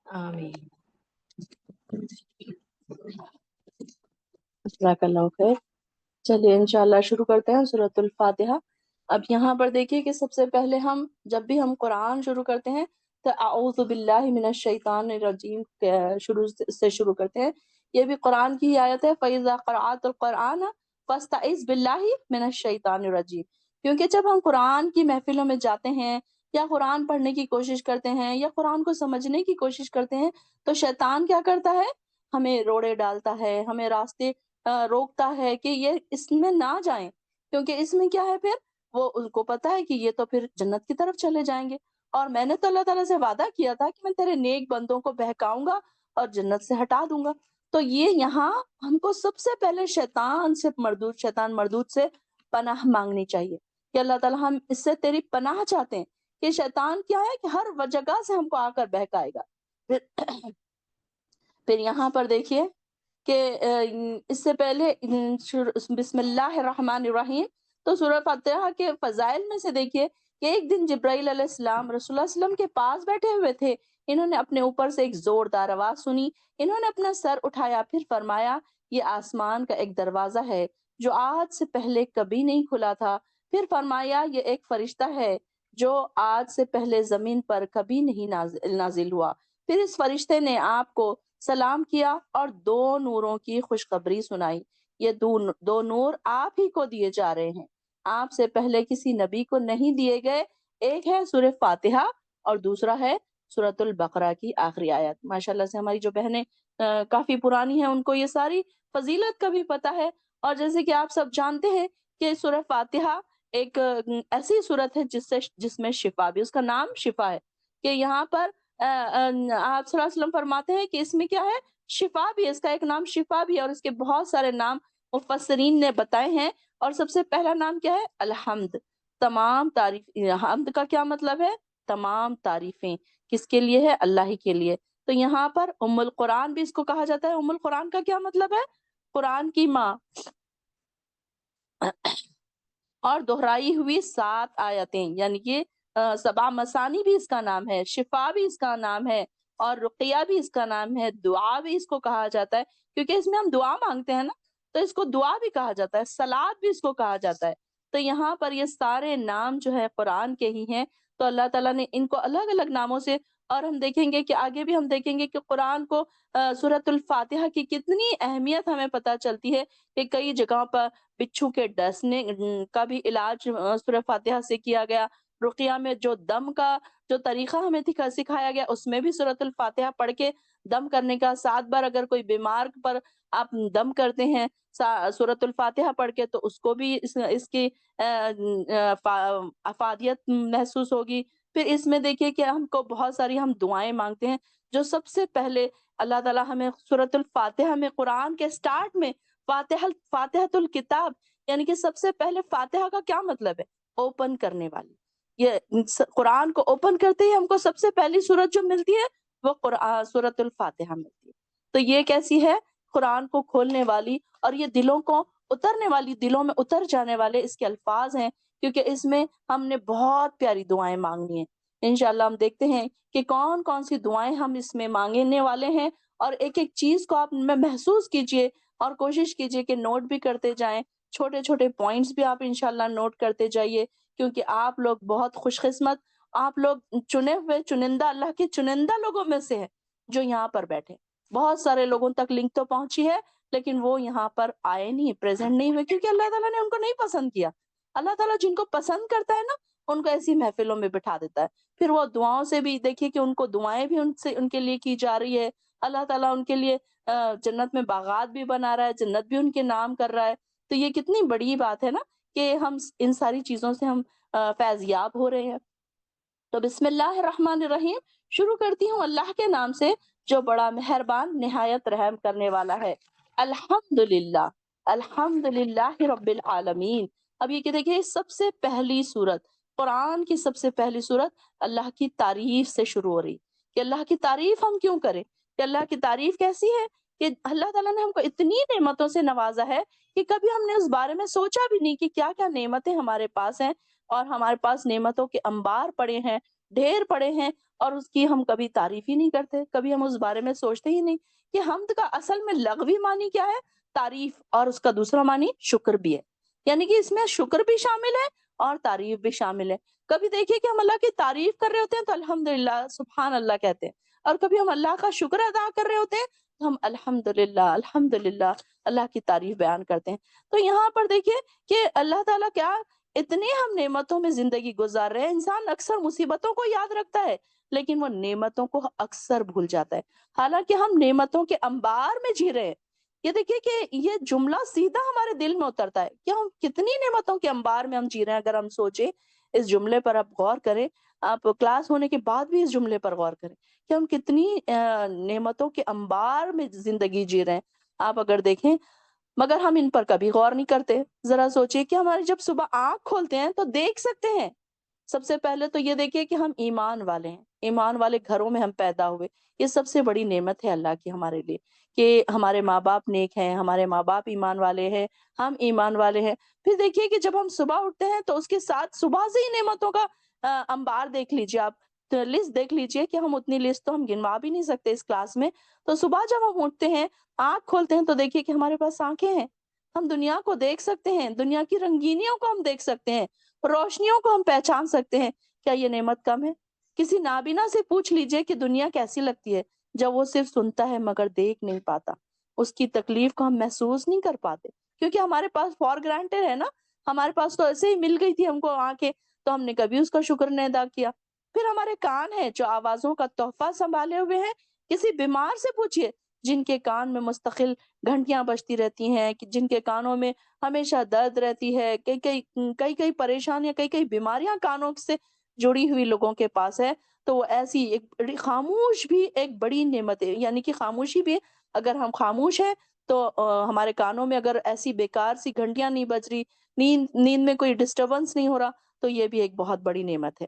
آمين۔ جزاک اللہ خیر۔ چلیے انشاءاللہ شروع کرتے ہیں سورۃ الفاتحہ۔ اب یہاں پر دیکھیے کہ سب سے پہلے جب بھی ہم قرآن شروع کرتے ہیں تو اعوذ باللہ من الشیطان الرجیم سے شروع کرتے ہیں۔ یہ بھی قرآن کی آیت ہے، فَإِذَا قَرَأْتَ الْقُرْآنَ فَاسْتَعِذْ بِاللَّهِ مِنَ الشَّيْطَانِ الرَّجِيمِ۔ کیونکہ جب ہم قرآن کی محفلوں میں جاتے ہیں یا قرآن پڑھنے کی کوشش کرتے ہیں یا قرآن کو سمجھنے کی کوشش کرتے ہیں تو شیطان کیا کرتا ہے؟ ہمیں روڑے ڈالتا ہے، ہمیں راستے روکتا ہے کہ یہ اس میں نہ جائیں، کیونکہ اس میں کیا ہے، پھر وہ ان کو پتا ہے کہ یہ تو پھر جنت کی طرف چلے جائیں گے، اور میں نے تو اللہ تعالیٰ سے وعدہ کیا تھا کہ میں تیرے نیک بندوں کو بہکاؤں گا اور جنت سے ہٹا دوں گا۔ تو یہ یہاں ہم کو سب سے پہلے شیطان مردود سے پناہ مانگنی چاہیے کہ اللہ تعالیٰ ہم اس سے تیری پناہ چاہتے ہیں کہ شیطان کیا ہے کہ ہر جگہ سے ہم کو آ کر بہکائے گا۔ پھر یہاں پر دیکھیے کہ اس سے پہلے بسم اللہ الرحمن الرحیم، تو سورہ فاتحہ کے فضائل میں سے دیکھیے کہ ایک دن جبرائیل علیہ السلام رسول اللہ علیہ وسلم کے پاس بیٹھے ہوئے تھے، انہوں نے اپنے اوپر سے ایک زوردار آواز سنی، انہوں نے اپنا سر اٹھایا، پھر فرمایا یہ آسمان کا ایک دروازہ ہے جو آج سے پہلے کبھی نہیں کھلا تھا، پھر فرمایا یہ ایک فرشتہ ہے جو آج سے پہلے زمین پر کبھی نہیں نازل ہوا، پھر اس فرشتے نے آپ کو سلام کیا اور دو نوروں کی خوشخبری سنائی، یہ دو نور آپ ہی کو دیے جا رہے ہیں، آپ سے پہلے کسی نبی کو نہیں دیے گئے، ایک ہے سورہ فاتحہ اور دوسرا ہے سورۃ البقرہ کی آخری آیت۔ ماشاءاللہ سے ہماری جو بہنیں کافی پرانی ہیں ان کو یہ ساری فضیلت کا بھی پتہ ہے، اور جیسے کہ آپ سب جانتے ہیں کہ سورہ فاتحہ ایک ایسی سورت ہے جس میں شفا بھی، اس کا نام شفا ہے، کہ یہاں پر آپ صلی اللہ علیہ وسلم فرماتے ہیں کہ اس میں کیا ہے، شفا بھی ہے، اس کا ایک نام شفا بھی ہے، اور اس کے بہت سارے نام مفسرین نے بتائے ہیں، اور سب سے پہلا نام کیا ہے؟ الحمد، تمام تعریف۔ حمد کا کیا مطلب ہے؟ تمام تعریفیں کس کے لیے ہے؟ اللہ ہی کے لیے۔ تو یہاں پر ام القرآن بھی اس کو کہا جاتا ہے۔ ام القرآن کا کیا مطلب ہے؟ قرآن کی ماں، اور دہرائی ہوئی 7 آیتیں، یعنی کہ 7 مثانی بھی اس کا نام ہے، شفا بھی اس کا نام ہے، اور رقیہ بھی اس کا نام ہے، دعا بھی اس کو کہا جاتا ہے، کیونکہ اس میں ہم دعا مانگتے ہیں نا، تو اس کو دعا بھی کہا جاتا ہے، صلات بھی اس کو کہا جاتا ہے۔ تو یہاں پر یہ سارے نام جو ہے قرآن کے ہی ہیں، تو اللہ تعالیٰ نے ان کو الگ الگ ناموں سے، اور ہم دیکھیں گے کہ آگے بھی ہم دیکھیں گے کہ قرآن کو سورۃ الفاتحہ کی کتنی اہمیت ہمیں پتہ چلتی ہے، کہ کئی جگہوں پر بچھو کے ڈسنے کا بھی علاج سورہ فاتحہ سے کیا گیا، رقیہ میں جو دم کا جو طریقہ ہمیں سکھایا گیا اس میں بھی سورۃ الفاتحہ پڑھ کے دم کرنے کا، 7 بار اگر کوئی بیمار پر آپ دم کرتے ہیں سورۃ الفاتحہ پڑھ کے تو اس کو بھی اس کی افادیت محسوس ہوگی۔ پھر اس میں دیکھیے کہ ہم کو بہت ساری ہم دعائیں مانگتے ہیں، جو سب سے پہلے اللہ تعالیٰ ہمیں سورۃ الفاتحہ میں، قرآن کے سٹارٹ میں فاتحۃ الکتاب، یعنی کہ سب سے پہلے فاتحہ کا کیا مطلب ہے؟ اوپن کرنے والی۔ یہ قرآن کو اوپن کرتے ہی ہم کو سب سے پہلی سورت جو ملتی ہے وہ سورۃ الفاتحہ ملتی ہے. تو یہ کیسی ہے؟ قرآن کو کھولنے والی اور یہ دلوں کو اترنے والی، دلوں میں اتر جانے والے اس کے الفاظ ہیں، کیونکہ اس میں ہم نے بہت پیاری دعائیں مانگنی ہیں. انشاءاللہ ہم دیکھتے ہیں کہ کون کون سی دعائیں ہم اس میں مانگنے والے ہیں، اور ایک ایک چیز کو آپ میں محسوس کیجئے اور کوشش کیجئے کہ نوٹ بھی کرتے جائیں. چھوٹے چھوٹے پوائنٹس بھی آپ انشاءاللہ نوٹ کرتے جائیے، کیونکہ آپ لوگ بہت خوش قسمت، آپ لوگ چنے ہوئے چنندہ، اللہ کے چنندہ لوگوں میں سے ہیں جو یہاں پر بیٹھے. بہت سارے لوگوں تک لنک تو پہنچی ہے لیکن وہ یہاں پر آئے نہیں، پریزنٹ نہیں ہوئے، کیونکہ اللہ تعالیٰ نے ان کو نہیں پسند کیا. اللہ تعالیٰ جن کو پسند کرتا ہے نا ان کو ایسی محفلوں میں بٹھا دیتا ہے. پھر وہ دعاؤں سے بھی دیکھیے کہ ان کو دعائیں بھی ان کے لیے کی جا رہی ہے. اللہ تعالیٰ ان کے لیے جنت میں باغات بھی بنا رہا ہے، جنت بھی ان کے نام کر رہا ہے. تو یہ کتنی بڑی بات ہے نا کہ ہم ان ساری چیزوں سے ہم فیض یاب ہو رہے ہیں. تو بسم اللہ الرحمن الرحیم، شروع کرتی ہوں اللہ کے نام سے جو بڑا مہربان نہایت رحم کرنے والا ہے. الحمدللہ، الحمدللہ رب العالمین. اب یہ کہ دیکھیں سب سے پہلی سورت، قرآن کی سب سے پہلی سورت اللہ کی تعریف سے شروع ہو رہی. کہ اللہ کی تعریف ہم کیوں کریں؟ کہ اللہ کی تعریف کیسی ہے کہ اللہ تعالیٰ نے ہم کو اتنی نعمتوں سے نوازا ہے کہ کبھی ہم نے اس بارے میں سوچا بھی نہیں کہ کیا کیا نعمتیں ہمارے پاس ہیں، اور ہمارے پاس نعمتوں کے انبار پڑے ہیں، ڈھیر پڑے ہیں، اور اس کی ہم کبھی تعریف ہی نہیں کرتے، کبھی ہم اس بارے میں سوچتے ہی نہیں کہ حمد کا اصل میں لغوی معنی کیا ہے؟ تعریف، اور اس کا دوسرا معنی شکر بھی ہے. یعنی کہ اس میں شکر بھی شامل ہے اور تعریف بھی شامل ہے. کبھی دیکھیے کہ ہم اللہ کی تعریف کر رہے ہوتے ہیں تو الحمدللہ سبحان اللہ کہتے ہیں، اور کبھی ہم اللہ کا شکر ادا کر رہے ہوتے ہیں تو ہم الحمدللہ الحمدللہ اللہ کی تعریف بیان کرتے ہیں. تو یہاں پر دیکھیے کہ اللہ تعالیٰ کیا اتنے ہم نعمتوں میں زندگی گزار رہے ہیں. انسان اکثر مصیبتوں کو یاد رکھتا ہے لیکن وہ نعمتوں کو اکثر بھول جاتا ہے، حالانکہ ہم نعمتوں کے انبار میں جی رہے ہیں. یہ دیکھیے کہ یہ جملہ سیدھا ہمارے دل میں اترتا ہے کہ ہم کتنی نعمتوں کے انبار میں ہم جی رہے ہیں. اگر ہم سوچیں اس جملے پر، آپ غور کریں، آپ کلاس ہونے کے بعد بھی اس جملے پر غور کریں کہ ہم کتنی نعمتوں کے انبار میں زندگی جی رہے ہیں. آپ اگر دیکھیں مگر ہم ان پر کبھی غور نہیں کرتے. ذرا سوچئے کہ ہماری جب صبح آنکھ کھولتے ہیں تو دیکھ سکتے ہیں. سب سے پہلے تو یہ دیکھیے کہ ہم ایمان والے ہیں، ایمان والے گھروں میں ہم پیدا ہوئے. یہ سب سے بڑی نعمت ہے اللہ کی ہمارے لیے کہ ہمارے ماں باپ نیک ہیں، ہمارے ماں باپ ایمان والے ہیں، ہم ایمان والے ہیں. پھر دیکھیے کہ جب ہم صبح اٹھتے ہیں تو اس کے ساتھ صبح سے ہی نعمتوں کا انبار دیکھ لیجیے آپ. تو لسٹ دیکھ لیجیے کہ ہم اتنی لسٹ تو ہم گنوا بھی نہیں سکتے اس کلاس میں. تو صبح جب ہم اٹھتے ہیں، آنکھ کھولتے ہیں تو دیکھیے کہ ہمارے پاس آنکھیں ہیں، ہم دنیا کو دیکھ سکتے ہیں، دنیا کی رنگینیوں کو ہم دیکھ سکتے ہیں، روشنیوں کو ہم پہچان سکتے ہیں. کیا یہ نعمت کم ہے؟ کسی نابینا سے پوچھ لیجئے کہ دنیا کیسی لگتی ہے جب وہ صرف سنتا ہے مگر دیکھ نہیں پاتا. اس کی تکلیف کو ہم محسوس نہیں کر پاتے کیونکہ ہمارے پاس فار گرانٹیڈ ہے نا، ہمارے پاس تو ایسے ہی مل گئی تھی ہم کو آنکھیں، تو ہم نے کبھی اس کا شکر نہیں ادا کیا. پھر ہمارے کان ہیں جو آوازوں کا تحفہ سنبھالے ہوئے ہیں. کسی بیمار سے پوچھئے جن کے کان میں مستقل گھنٹیاں بجتی رہتی ہیں، جن کے کانوں میں ہمیشہ درد رہتی ہے، کئی پریشانیاں، کئی بیماریاں کانوں سے جڑی ہوئی لوگوں کے پاس ہے. تو وہ ایسی ایک بڑی خاموش بھی ایک بڑی نعمت ہے. یعنی کہ خاموشی بھی، اگر ہم خاموش ہیں تو ہمارے کانوں میں اگر ایسی بیکار سی گھنٹیاں نہیں بج رہی، نیند میں کوئی ڈسٹربنس نہیں ہو رہا، تو یہ بھی ایک بہت بڑی نعمت ہے.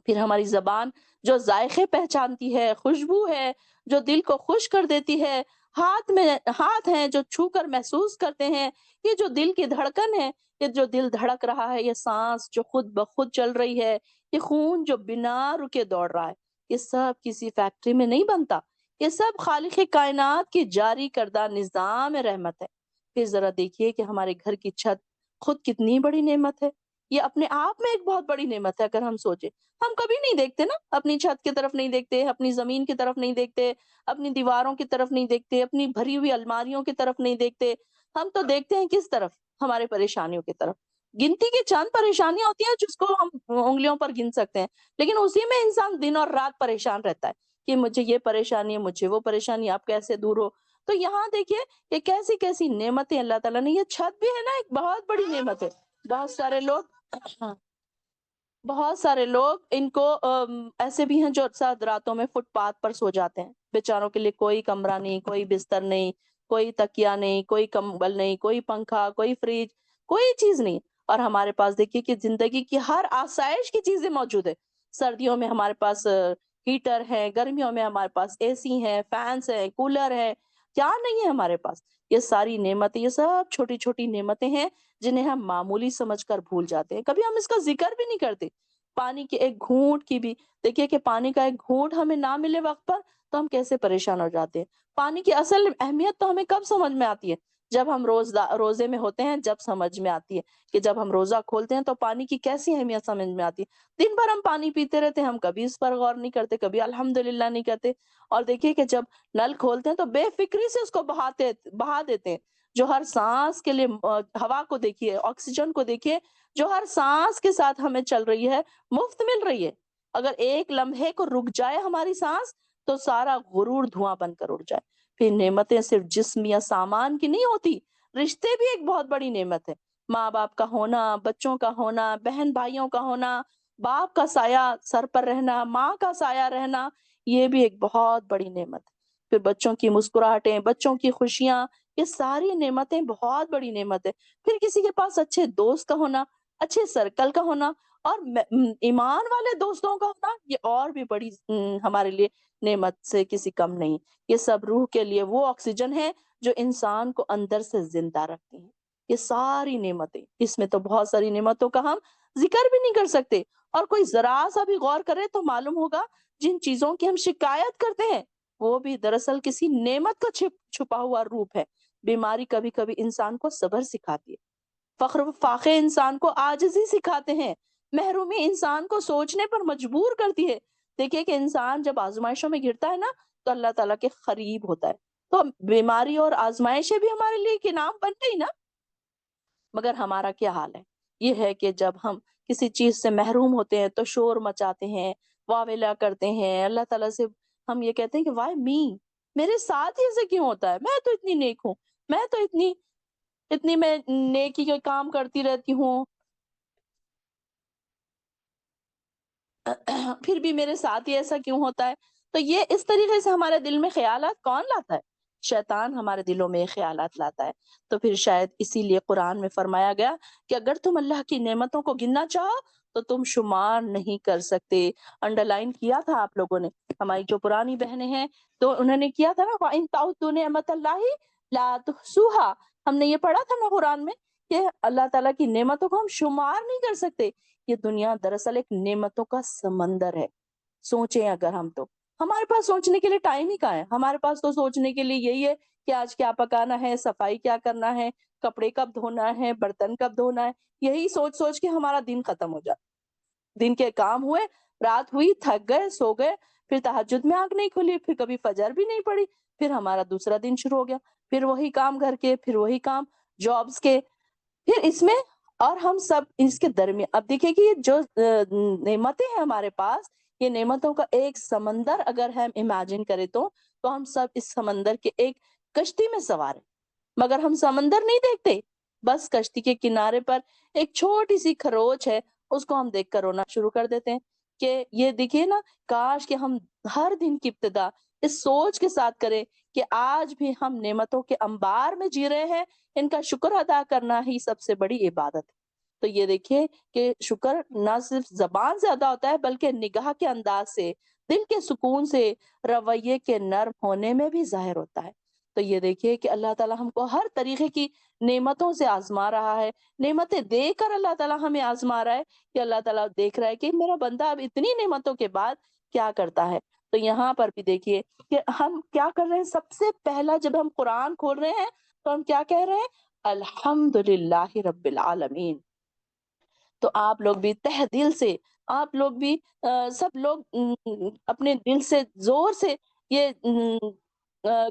پھر ہماری زبان جو ذائقے پہچانتی ہے، خوشبو ہے جو دل کو خوش کر دیتی ہے، ہاتھ ہیں جو چھو کر محسوس کرتے ہیں، یہ جو دل کی دھڑکن ہے، یہ جو دل دھڑک رہا ہے، یہ سانس جو خود بخود چل رہی ہے، یہ خون جو بنا رکے دوڑ رہا ہے، یہ سب کسی فیکٹری میں نہیں بنتا، یہ سب خالق کائنات کی جاری کردہ نظام رحمت ہے. پھر ذرا دیکھیے کہ ہمارے گھر کی چھت خود کتنی بڑی نعمت ہے. یہ اپنے آپ میں ایک بہت بڑی نعمت ہے. اگر ہم سوچیں، ہم کبھی نہیں دیکھتے نا، اپنی چھت کی طرف نہیں دیکھتے، اپنی زمین کی طرف نہیں دیکھتے، اپنی دیواروں کی طرف نہیں دیکھتے، اپنی بھری ہوئی الماریوں کی طرف نہیں دیکھتے. ہم تو دیکھتے ہیں کس طرف؟ ہمارے پریشانیوں کی طرف. گنتی کی چند پریشانیاں ہوتی ہیں جس کو ہم انگلیوں پر گن سکتے ہیں، لیکن اسی میں انسان دن اور رات پریشان رہتا ہے کہ مجھے یہ پریشانی ہے، مجھے وہ پریشانی، آپ کیسے دور ہو. تو یہاں دیکھیے کہ کیسی کیسی نعمتیں اللہ تعالیٰ نے. یہ چھت بھی ہے نا ایک بہت بڑی نعمت ہے. بہت سارے لوگ ان کو ایسے بھی ہیں جو ساتھ راتوں میں فٹ پاتھ پر سو جاتے ہیں. بیچاروں کے لیے کوئی کمرہ نہیں، کوئی بستر نہیں، کوئی تکیہ نہیں، کوئی کمبل نہیں، کوئی پنکھا، کوئی فریج، کوئی چیز نہیں. اور ہمارے پاس دیکھیے کہ زندگی کی ہر آسائش کی چیزیں موجود ہے. سردیوں میں ہمارے پاس ہیٹر ہے، گرمیوں میں ہمارے پاس اے سی ہے، فینس ہے، کولر ہے، کیا نہیں ہے ہمارے پاس. یہ ساری نعمتیں، یہ سب چھوٹی چھوٹی نعمتیں ہیں جنہیں ہم معمولی سمجھ کر بھول جاتے ہیں. کبھی ہم اس کا ذکر بھی نہیں کرتے. پانی کے ایک گھونٹ کی بھی دیکھیے کہ پانی کا ایک گھونٹ ہمیں نہ ملے وقت پر تو ہم کیسے پریشان ہو جاتے ہیں. پانی کی اصل اہمیت تو ہمیں کب سمجھ میں آتی ہے؟ جب ہم روزے میں ہوتے ہیں، جب سمجھ میں آتی ہے کہ جب ہم روزہ کھولتے ہیں تو پانی کی کیسی اہمیت سمجھ میں آتی ہے. دن بھر ہم پانی پیتے رہتے ہیں، ہم کبھی اس پر غور نہیں کرتے، کبھی الحمدللہ نہیں کرتے. اور دیکھیے کہ جب نل کھولتے ہیں تو بے فکری سے اس کو بہا دیتے ہیں. جو ہر سانس کے لیے ہوا کو دیکھیے، آکسیجن کو دیکھیے، جو ہر سانس کے ساتھ ہمیں چل رہی ہے، مفت مل رہی ہے. اگر ایک لمحے کو رک جائے ہماری سانس تو سارا غرور دھواں بن کر اڑ جائے. پھر نعمتیں صرف جسم یا سامان کی نہیں ہوتی، رشتے بھی ایک بہت بڑی نعمت ہے. ماں باپ کا ہونا، بچوں کا ہونا، بہن بھائیوں کا ہونا، باپ کا سایہ سر پر رہنا، ماں کا سایہ رہنا، یہ بھی ایک بہت بڑی نعمت ہے. پھر بچوں کی مسکراہٹیں، بچوں کی خوشیاں، یہ ساری نعمتیں بہت بڑی نعمت ہے. پھر کسی کے پاس اچھے دوست کا ہونا، اچھے سرکل کا ہونا، اور ایمان والے دوستوں کا ہونا، یہ اور بھی بڑی ہمارے لیے نعمت سے کسی کم نہیں. یہ سب روح کے لیے وہ آکسیجن ہے جو انسان کو اندر سے زندہ رکھتی ہیں. یہ ساری نعمتیں، اس میں تو بہت ساری نعمتوں کا ہم ذکر بھی نہیں کر سکتے. اور کوئی ذرا سا بھی غور کرے تو معلوم ہوگا جن چیزوں کی ہم شکایت کرتے ہیں وہ بھی دراصل کسی نعمت کا چھپا ہوا روپ ہے. بیماری کبھی کبھی انسان کو صبر سکھاتی ہے، فخر و فاخر انسان کو عاجزی سکھاتے ہیں، محرومی انسان کو سوچنے پر مجبور کرتی ہے. دیکھیے کہ انسان جب آزمائشوں میں گرتا ہے نا تو اللہ تعالیٰ کے قریب ہوتا ہے. تو بیماری اور آزمائشیں بھی ہمارے لیے ایک انعام بن گئی نا. مگر ہمارا کیا حال ہے؟ یہ ہے کہ جب ہم کسی چیز سے محروم ہوتے ہیں تو شور مچاتے ہیں، واویلا کرتے ہیں اللہ تعالیٰ سے. ہم یہ کہتے ہیں کہ وائی می، میرے ساتھ ہی ایسے کیوں ہوتا ہے؟ میں تو اتنی نیک ہوں، میں تو اتنی میں نیکی کے کام کرتی رہتی ہوں، پھر بھی میرے ساتھ ہی ایسا کیوں ہوتا ہے؟ تو یہ اس طریقے سے ہمارے دل میں خیالات کون لاتا ہے؟ شیطان ہمارے دلوں میں خیالات لاتا ہے. تو پھر شاید اسی لیے قرآن میں فرمایا گیا کہ اگر تم اللہ کی نعمتوں کو گننا چاہو تو تم شمار نہیں کر سکتے. انڈر لائن کیا تھا آپ لوگوں نے، ہماری جو پرانی بہنیں ہیں تو انہوں نے کیا تھا نا، وَإِن تَعُدُّوا نِعْمَتَ اللَّهِ لَا تُحْصُوهَا. ہم نے یہ پڑھا تھا نا قرآن میں کہ اللہ تعالیٰ کی نعمتوں کو ہم شمار نہیں کر سکتے. یہ دنیا دراصل ایک نعمتوں کا سمندر ہے. سوچیں اگر ہم تو ہمارے پاس سوچنے کے لیے ٹائم ہی کہاں ہے؟ ہمارے پاس تو سوچنے کے لیے یہی ہے کہ آج کیا پکانا ہے، صفائی کیا کرنا ہے، کپڑے کب دھونا ہے، برتن کب دھونا ہے. یہی سوچ سوچ کے ہمارا دن ختم ہو جاتا. دن کے کام ہوئے، رات ہوئی، تھک گئے، سو گئے، پھر تہجد میں آنکھ نہیں کھلی، پھر کبھی فجر بھی نہیں پڑی، پھر ہمارا دوسرا دن شروع ہو گیا. پھر وہی کام گھر کے، پھر وہی کام جابس کے، پھر اس میں اور ہم سب اس کے درمیان. اب دیکھیں کہ یہ جو نعمتیں ہیں ہمارے پاس، یہ نعمتوں کا ایک سمندر اگر ہم امیجن کریں تو ہم سب اس سمندر کے ایک کشتی میں سوار ہیں. مگر ہم سمندر نہیں دیکھتے، بس کشتی کے کنارے پر ایک چھوٹی سی خروچ ہے، اس کو ہم دیکھ کر رونا شروع کر دیتے ہیں کہ یہ دیکھیے نا، کاش کہ ہم ہر دن کی ابتدا اس سوچ کے ساتھ کریں کہ آج بھی ہم نعمتوں کے انبار میں جی رہے ہیں، ان کا شکر ادا کرنا ہی سب سے بڑی عبادت ہے. تو یہ دیکھیے کہ شکر نہ صرف زبان سے ادا ہوتا ہے بلکہ نگاہ کے انداز سے، دل کے سکون سے، رویے کے نرم ہونے میں بھی ظاہر ہوتا ہے. تو یہ دیکھیے کہ اللہ تعالیٰ ہم کو ہر طریقے کی نعمتوں سے آزما رہا ہے. نعمتیں دے کر اللہ تعالیٰ ہمیں آزما رہا ہے کہ اللہ تعالیٰ دیکھ رہا ہے کہ میرا بندہ اب اتنی نعمتوں کے بعد کیا کرتا ہے. تو یہاں پر بھی دیکھیے کہ ہم کیا کر رہے ہیں. سب سے پہلا جب ہم قرآن کھول رہے ہیں تو ہم کیا کہہ رہے ہیں؟ الحمدللہ رب العالمین. تو آپ لوگ بھی تہ دل سے، آپ لوگ بھی سب لوگ اپنے دل سے زور سے یہ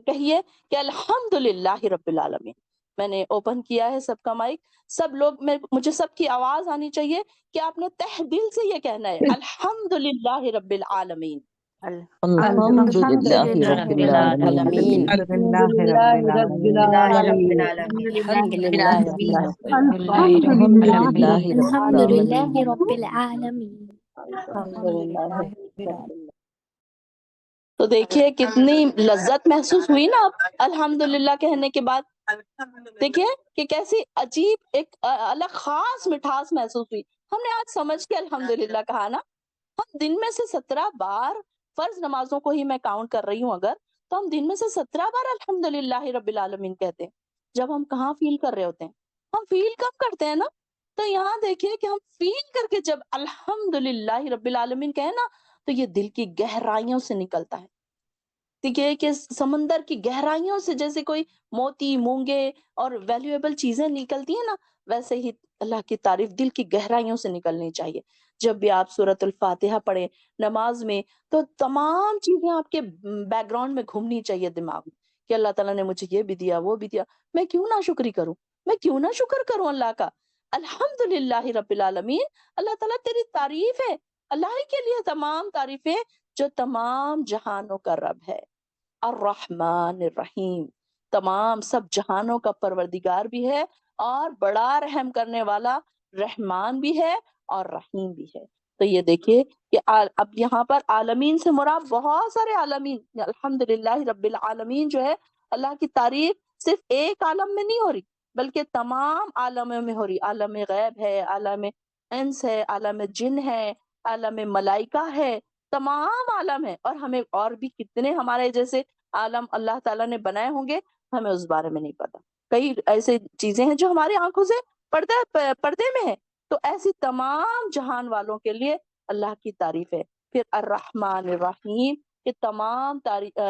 کہیے کہ الحمدللہ رب العالمین. میں نے اوپن کیا ہے سب کا مائک، سب لوگ مجھے سب کی آواز آنی چاہیے کہ آپ نے تہ دل سے یہ کہنا ہے الحمدللہ رب العالمین. الحمدللہ رب العالمین. الحمدللہ رب العالمین. الحمدللہ رب الحمدللہ العالمین. رب العالمین. تو دیکھیے کتنی لذت محسوس ہوئی نا اب الحمدللہ کہنے کے بعد. دیکھیے کہ کیسی عجیب ایک الگ خاص مٹھاس محسوس ہوئی. ہم نے آج سمجھ کے الحمدللہ کہا نا. ہم دن میں سے 17 بار فرض نمازوں کو ہی میں کاؤنٹ کر رہی ہوں اگر، تو ہم دن میں سے 17 بار الحمدللہ رب العالمین کہتے ہیں. جب ہم کہاں فیل کر رہے ہوتے ہیں؟ ہم فیل کب کرتے ہیں نا. تو یہاں دیکھیے کہ ہم فیل کر کے جب الحمدللہ رب العالمین کہیں نا تو یہ دل کی گہرائیوں سے نکلتا ہے. دیکھیے کہ سمندر کی گہرائیوں سے جیسے کوئی موتی مونگے اور ویلیویبل چیزیں نکلتی ہیں نا، ویسے ہی اللہ کی تعریف دل کی گہرائیوں سے نکلنی چاہیے. جب بھی آپ سورۃ الفاتحہ پڑھیں نماز میں تو تمام چیزیں آپ کے بیک گراؤنڈ میں گھومنی چاہیے دماغ میں کہ اللہ تعالیٰ نے مجھے یہ بھی دیا وہ بھی دیا، میں کیوں نہ شکری کروں، میں کیوں نہ شکر کروں اللہ کا. الحمدللہ رب العالمین، اللہ تعالیٰ تیری تعریف ہے، اللہ ہی کے لیے تمام تعریفیں جو تمام جہانوں کا رب ہے. الرحمن الرحیم، تمام سب جہانوں کا پروردگار بھی ہے اور بڑا رحم کرنے والا رحمان بھی ہے اور رحیم بھی ہے. تو یہ دیکھیے کہ اب یہاں پر عالمین سے مراد بہت سارے عالمین. الحمدللہ رب العالمین جو ہے اللہ کی تعریف صرف ایک عالم میں نہیں ہو رہی بلکہ تمام عالموں میں ہو رہی. عالم غیب ہے، عالم انس ہے، عالم جن ہے، عالم ملائکہ ہے، تمام عالم ہے. اور ہمیں اور بھی کتنے ہمارے جیسے عالم اللہ تعالیٰ نے بنائے ہوں گے، ہمیں اس بارے میں نہیں پتا. کئی ایسے چیزیں ہیں جو ہماری آنکھوں سے پردے میں ہے. تو ایسی تمام جہان والوں کے لیے اللہ کی تعریف ہے. پھر الرحمن الرحیم، کہ تمام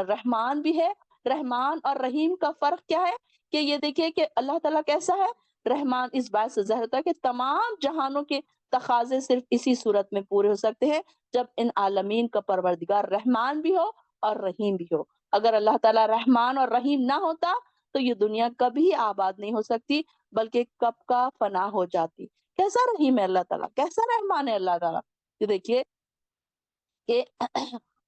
رحمان بھی ہے. رحمان اور رحیم کا فرق کیا ہے کہ یہ دیکھیے کہ اللہ تعالیٰ کیسا ہے. رحمان اس بات سے ظاہر ہوتا ہے کہ تمام جہانوں کے تقاضے صرف اسی صورت میں پورے ہو سکتے ہیں جب ان عالمین کا پروردگار رحمان بھی ہو اور رحیم بھی ہو. اگر اللہ تعالیٰ رحمان اور رحیم نہ ہوتا تو یہ دنیا کبھی آباد نہیں ہو سکتی بلکہ کب کا فنا ہو جاتی. کیسا رحیم ہے اللہ تعالیٰ، کیسا رحمان ہے اللہ تعالیٰ. یہ دیکھیے کہ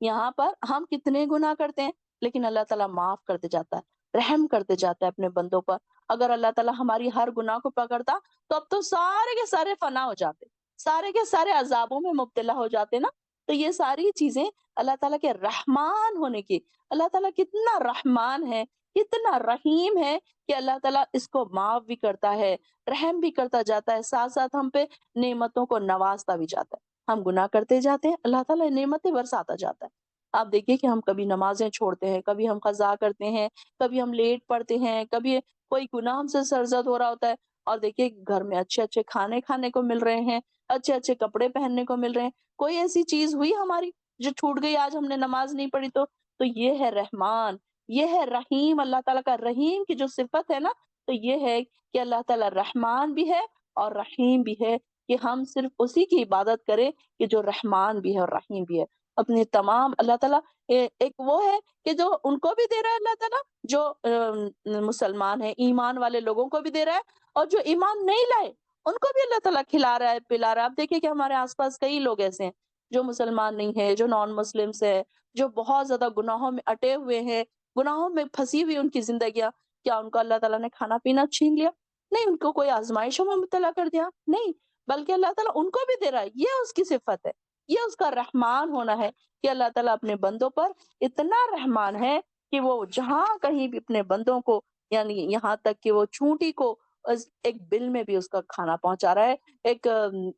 یہاں پر ہم کتنے گناہ کرتے ہیں لیکن اللہ تعالیٰ معاف کرتے جاتا ہے، رحم کرتے جاتا ہے اپنے بندوں پر. اگر اللہ تعالیٰ ہماری ہر گناہ کو پکڑتا تو اب تو سارے کے سارے فنا ہو جاتے، سارے کے سارے عذابوں میں مبتلا ہو جاتے نا. تو یہ ساری چیزیں اللہ تعالیٰ کے رحمان ہونے کی. اللہ تعالیٰ کتنا رحمان ہے، کتنا رحیم ہے کہ اللہ تعالیٰ اس کو معاف بھی کرتا ہے، رحم بھی کرتا جاتا ہے، ساتھ ساتھ ہم پہ نعمتوں کو نوازتا بھی جاتا ہے. ہم گناہ کرتے جاتے ہیں، اللہ تعالیٰ نعمتیں برساتا جاتا ہے. آپ دیکھیے کہ ہم کبھی نمازیں چھوڑتے ہیں، کبھی ہم قضا کرتے ہیں، کبھی ہم لیٹ پڑھتے ہیں، کبھی کوئی گناہ ہم سے سرزد ہو رہا ہوتا ہے اور دیکھیے گھر میں اچھے اچھے کھانے کھانے کو مل رہے ہیں، اچھے اچھے کپڑے پہننے کو مل رہے ہیں. کوئی ایسی چیز ہوئی ہماری جو چھوٹ گئی، آج ہم نے نماز نہیں پڑھی تو یہ ہے رحمان، یہ ہے رحیم. اللہ تعالیٰ کا رحیم کی جو صفت ہے نا تو یہ ہے کہ اللہ تعالیٰ رحمان بھی ہے اور رحیم بھی ہے، کہ ہم صرف اسی کی عبادت کریں کہ جو رحمان بھی ہے اور رحیم بھی ہے. اپنے تمام اللہ تعالیٰ ایک وہ ہے کہ جو ان کو بھی دے رہا ہے اللہ تعالیٰ جو مسلمان ہیں، ایمان والے لوگوں کو بھی دے رہا ہے، اور جو ایمان نہیں لائے ان کو بھی اللہ تعالیٰ کھلا رہا ہے پلا رہا ہے. آپ دیکھیے کہ ہمارے آس پاس کئی لوگ ایسے ہیں جو مسلمان نہیں ہے، جو نان مسلمس ہے، جو بہت زیادہ گناہوں میں اٹے ہوئے ہیں، گناہوں میں پھنسی ہوئی ان کی زندگیاں. کیا ان کو اللہ تعالیٰ نے کھانا پینا چھین لیا؟ نہیں. ان کو کوئی آزمائشوں میں مبتلا کر دیا؟ نہیں. بلکہ اللہ تعالیٰ ان کو بھی دے رہا ہے. یہ اس کی صفت ہے، یہ اس کا رحمان ہونا ہے کہ اللہ تعالیٰ اپنے بندوں پر اتنا رحمان ہے کہ وہ جہاں کہیں بھی اپنے بندوں کو، یعنی یہاں تک کہ وہ چونٹی کو ایک بل میں بھی اس کا کھانا پہنچا رہا ہے، ایک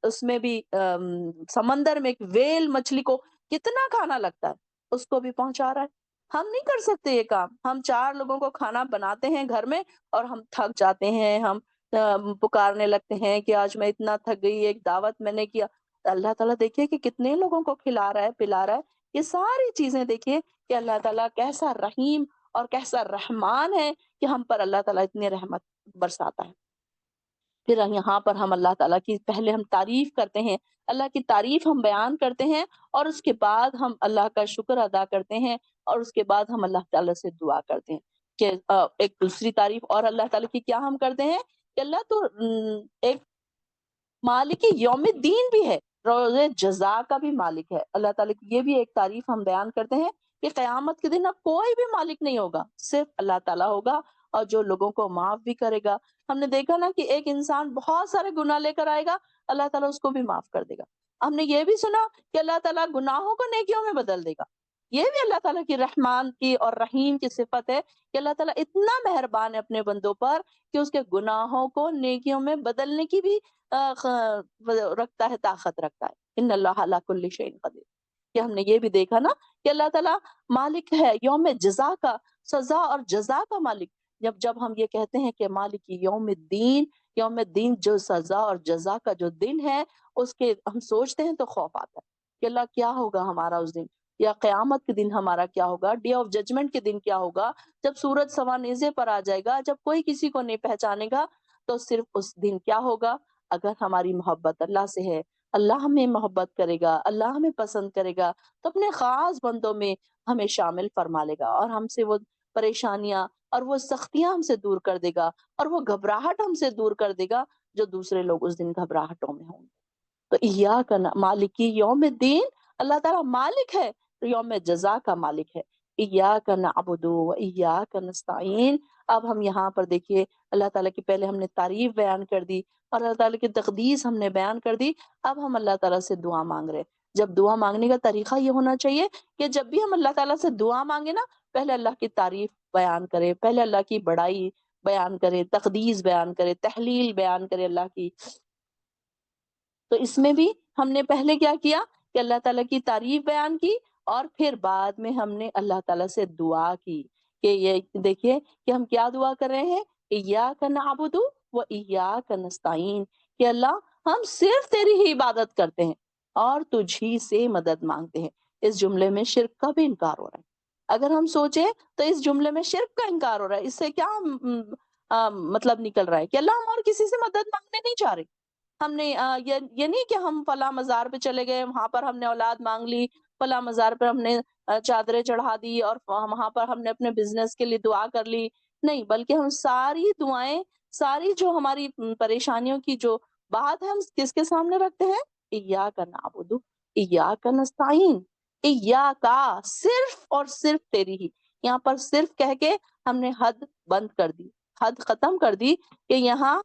اس میں بھی سمندر میں ایک ویل مچھلی کو کتنا کھانا لگتا ہے اس کو بھی پہنچا رہا ہے. ہم نہیں کر سکتے یہ کام. ہم 4 لوگوں کو کھانا بناتے ہیں گھر میں اور ہم تھک جاتے ہیں، ہم پکارنے لگتے ہیں کہ آج میں اتنا تھک گئی، ایک دعوت میں نے کیا. اللہ تعالیٰ دیکھیے کہ کتنے لوگوں کو کھلا رہا ہے پلا رہا ہے. یہ ساری چیزیں دیکھیے کہ اللہ تعالیٰ کیسا رحیم اور کیسا رحمان ہے کہ ہم پر اللہ تعالیٰ اتنی رحمت برساتا ہے. پھر یہاں پر ہم اللہ تعالیٰ کی پہلے ہم تعریف کرتے ہیں، اللہ کی تعریف ہم بیان کرتے ہیں اور اس کے بعد ہم اللہ کا شکر ادا کرتے ہیں اور اس کے بعد ہم اللہ تعالیٰ سے دعا کرتے ہیں کہ ایک دوسری تعریف اور اللہ تعالیٰ کی کیا ہم کرتے ہیں کہ اللہ تو ایک مالک یوم الدین بھی ہے، روز جزا کا بھی مالک ہے. اللہ تعالیٰ کی یہ بھی ایک تعریف ہم بیان کرتے ہیں کہ قیامت کے دن اب کوئی بھی مالک نہیں ہوگا، صرف اللہ تعالیٰ ہوگا اور جو لوگوں کو معاف بھی کرے گا. ہم نے دیکھا نا کہ ایک انسان بہت سارے گناہ لے کر آئے گا، اللہ تعالیٰ اس کو بھی معاف کر دے گا. ہم نے یہ بھی سنا کہ اللہ تعالیٰ گناہوں کو نیکیوں میں بدل دے گا. یہ بھی اللہ تعالیٰ کی رحمان کی اور رحیم کی صفت ہے کہ اللہ تعالیٰ اتنا مہربان ہے اپنے بندوں پر کہ اس کے گناہوں کو نیکیوں میں بدلنے کی بھی رکھتا ہے، طاقت رکھتا ہے۔ ان اللہ علی کل شیء قدیر، کہ ہم نے یہ بھی دیکھا نا کہ اللہ تعالیٰ مالک ہے یوم جزا کا، سزا اور جزا کا مالک۔ جب ہم یہ کہتے ہیں کہ مالک یوم الدین، یوم الدین جو سزا اور جزا کا جو دن ہے، اس کے ہم سوچتے ہیں تو خوف آتا ہے کہ اللہ کیا ہوگا ہمارا اس دن، یا قیامت کے دن ہمارا کیا ہوگا، ڈے آف ججمنٹ کے دن کیا ہوگا، جب سورج سوا نیزے پر آ جائے گا، جب کوئی کسی کو نہیں پہچانے گا، تو صرف اس دن کیا ہوگا؟ اگر ہماری محبت اللہ سے ہے، اللہ ہمیں محبت کرے گا، اللہ ہمیں پسند کرے گا، تو اپنے خاص بندوں میں ہمیں شامل فرما لے گا، اور ہم سے وہ پریشانیاں اور وہ سختیاں ہم سے دور کر دے گا، اور وہ گھبراہٹ ہم سے دور کر دے گا جو دوسرے لوگ اس دن گھبراہٹوں میں ہوں گے۔ تو ایاک مالکی یوم الدین، اللہ تعالیٰ مالک ہے، یوم جزا کا مالک ہے۔ ایاک نعبد و ایاک نستعین۔ اب ہم یہاں پر دیکھیے اللہ تعالیٰ کی پہلے ہم نے تعریف بیان کر دی اور اللہ تعالیٰ کی تقدیس ہم نے بیان کر دی، اب ہم اللہ تعالیٰ سے دعا مانگ رہے ہیں۔ جب دعا مانگنے کا طریقہ یہ ہونا چاہیے کہ جب بھی ہم اللہ تعالیٰ سے دعا مانگے نا، پہلے اللہ کی تعریف بیان کرے، پہلے اللہ کی بڑائی بیان کرے، تقدیس بیان کرے، تحلیل بیان کرے اللہ کی۔ تو اس میں بھی ہم نے پہلے کیا کیا کہ اللہ تعالیٰ کی تعریف بیان کی، اور پھر بعد میں ہم نے اللہ تعالیٰ سے دعا کی کہ یہ دیکھیے کہ ہم کیا دعا کر رہے ہیں، ایاک نعبد و ایاک نستعین، کہ اللہ ہم صرف تیری ہی عبادت کرتے ہیں اور تجھ ہی سے مدد مانگتے ہیں۔ اس جملے میں شرک کا بھی انکار ہو رہا ہے۔ اگر ہم سوچیں تو اس جملے میں شرک کا انکار ہو رہا ہے۔ اس سے کیا مطلب نکل رہا ہے کہ اللہ ہم اور کسی سے مدد مانگنے نہیں چاہ رہے۔ ہم نے یہ نہیں کہ ہم فلاں مزار پہ چلے گئے، وہاں پر ہم نے اولاد مانگ لی، فلاں مزار پر ہم نے چادریں چڑھا دی، اور وہاں پر ہم نے اپنے بزنس کے لیے دعا کر لی، نہیں، بلکہ ہم ساری دعائیں، ساری جو ہماری پریشانیوں کی جو بات ہے، ہم کس کے سامنے رکھتے ہیں؟ ایاک نعبد ایاک نستعین، ایاک، صرف اور صرف تیری ہی۔ یہاں پر صرف کہہ کے ہم نے حد بند کر دی، حد ختم کر دی کہ یہاں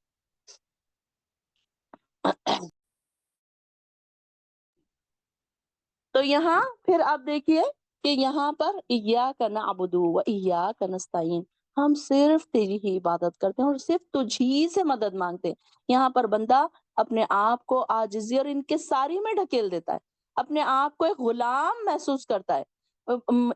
تو یہاں پھر آپ دیکھیے کہ یہاں پر ایاک نعبد و ایاک نستعین، ہم صرف تیری ہی عبادت کرتے ہیں اور صرف تجھی سے مدد مانگتے ہیں۔ یہاں پر بندہ اپنے آپ کو عاجزی اور انکساری میں ڈھکیل دیتا ہے، اپنے آپ کو ایک غلام محسوس کرتا ہے۔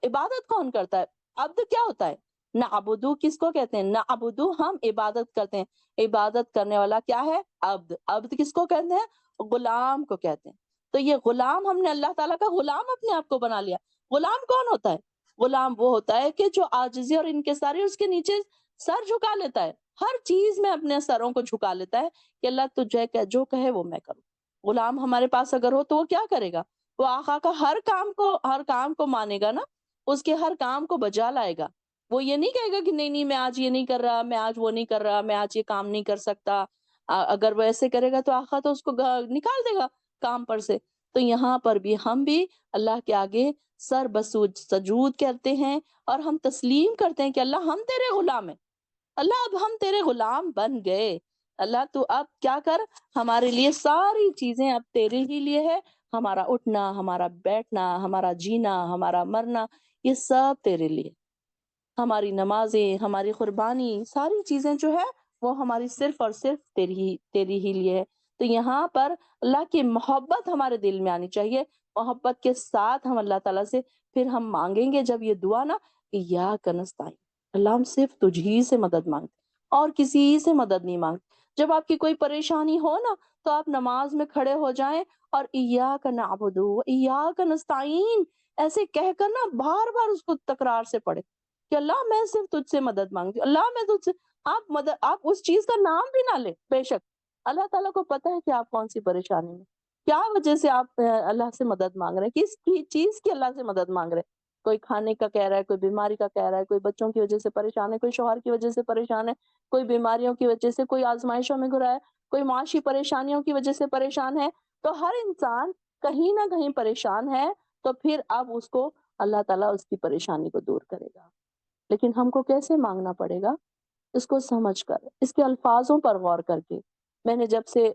عبادت کون کرتا ہے؟ عبد کیا ہوتا ہے؟ نعبدو کس کو کہتے ہیں؟ نعبدو ہم عبادت کرتے ہیں، عبادت کرنے والا کیا ہے؟ عبد۔ عبد کس کو کہتے ہیں؟ غلام کو کہتے ہیں۔ تو یہ غلام، ہم نے اللہ تعالیٰ کا غلام اپنے آپ کو بنا لیا۔ غلام کون ہوتا ہے؟ غلام وہ ہوتا ہے کہ جو عاجزی اور انکساری اس کے نیچے سر جھکا لیتا ہے، ہر چیز میں اپنے سروں کو جھکا لیتا ہے کہ اللہ تجھے جو کہے وہ میں کروں۔ غلام ہمارے پاس اگر ہو تو وہ کیا کرے گا؟ وہ آقا کا ہر کام کو مانے گا نا، اس کے ہر کام کو بجا لائے گا۔ وہ یہ نہیں کہے گا کہ نہیں میں آج یہ نہیں کر رہا، میں آج وہ نہیں کر رہا، میں آج یہ کام نہیں کر سکتا۔ اگر وہ ایسے کرے گا تو آقا تو اس کو نکال دے گا کام پر سے۔ تو یہاں پر بھی ہم بھی اللہ کے آگے سر سجود کرتے ہیں اور ہم تسلیم کرتے ہیں کہ اللہ ہم تیرے غلام ہیں، اللہ اب ہم تیرے غلام بن گئے، اللہ تو اب کیا کر، ہمارے لیے ساری چیزیں اب تیرے ہی لیے ہے، ہمارا اٹھنا، ہمارا بیٹھنا، ہمارا جینا، ہمارا مرنا، یہ سب تیرے لیے، ہماری نمازیں، ہماری قربانی، ساری چیزیں جو ہے وہ ہماری صرف اور صرف تیری ہی لیے ہے۔ تو یہاں پر اللہ کی محبت ہمارے دل میں آنی چاہیے، محبت کے ساتھ ہم اللہ تعالیٰ سے پھر ہم مانگیں گے جب یہ دعا نا، ایاک نستعین، اللہ ہم صرف تجھی سے مدد مانگتے اور کسی سے مدد نہیں مانگتے۔ جب آپ کی کوئی پریشانی ہو نا تو آپ نماز میں کھڑے ہو جائیں اور ایاک نعبد و ایاک نستعین ایسے کہہ کر نا بار بار اس کو تکرار سے پڑھے کہ اللہ میں صرف تجھ سے مدد مانگتی ہوں، اللہ میں تجھ سے، آپ اس چیز کا نام بھی نہ لیں، بے شک اللہ تعالیٰ کو پتہ ہے کہ آپ کون سی پریشانی میں، کیا وجہ سے آپ اللہ سے مدد مانگ رہے ہیں، کس کی چیز کی اللہ سے مدد مانگ رہے ہیں۔ کوئی کھانے کا کہہ رہا ہے، کوئی بیماری کا کہہ رہا ہے، کوئی بچوں کی وجہ سے پریشان ہے، کوئی شوہر کی وجہ سے پریشان ہے، کوئی بیماریوں کی وجہ سے، کوئی آزمائشوں میں گھرا ہے، کوئی معاشی پریشانیوں کی وجہ سے پریشان ہے۔ تو ہر انسان کہیں نہ کہیں پریشان ہے، تو پھر اب اس کو اللہ تعالیٰ اس کی پریشانی کو دور کرے گا۔ لیکن ہم کو کیسے مانگنا پڑے گا؟ اس کو سمجھ کر، اس کے الفاظوں پر غور کر کے۔ میں نے جب سے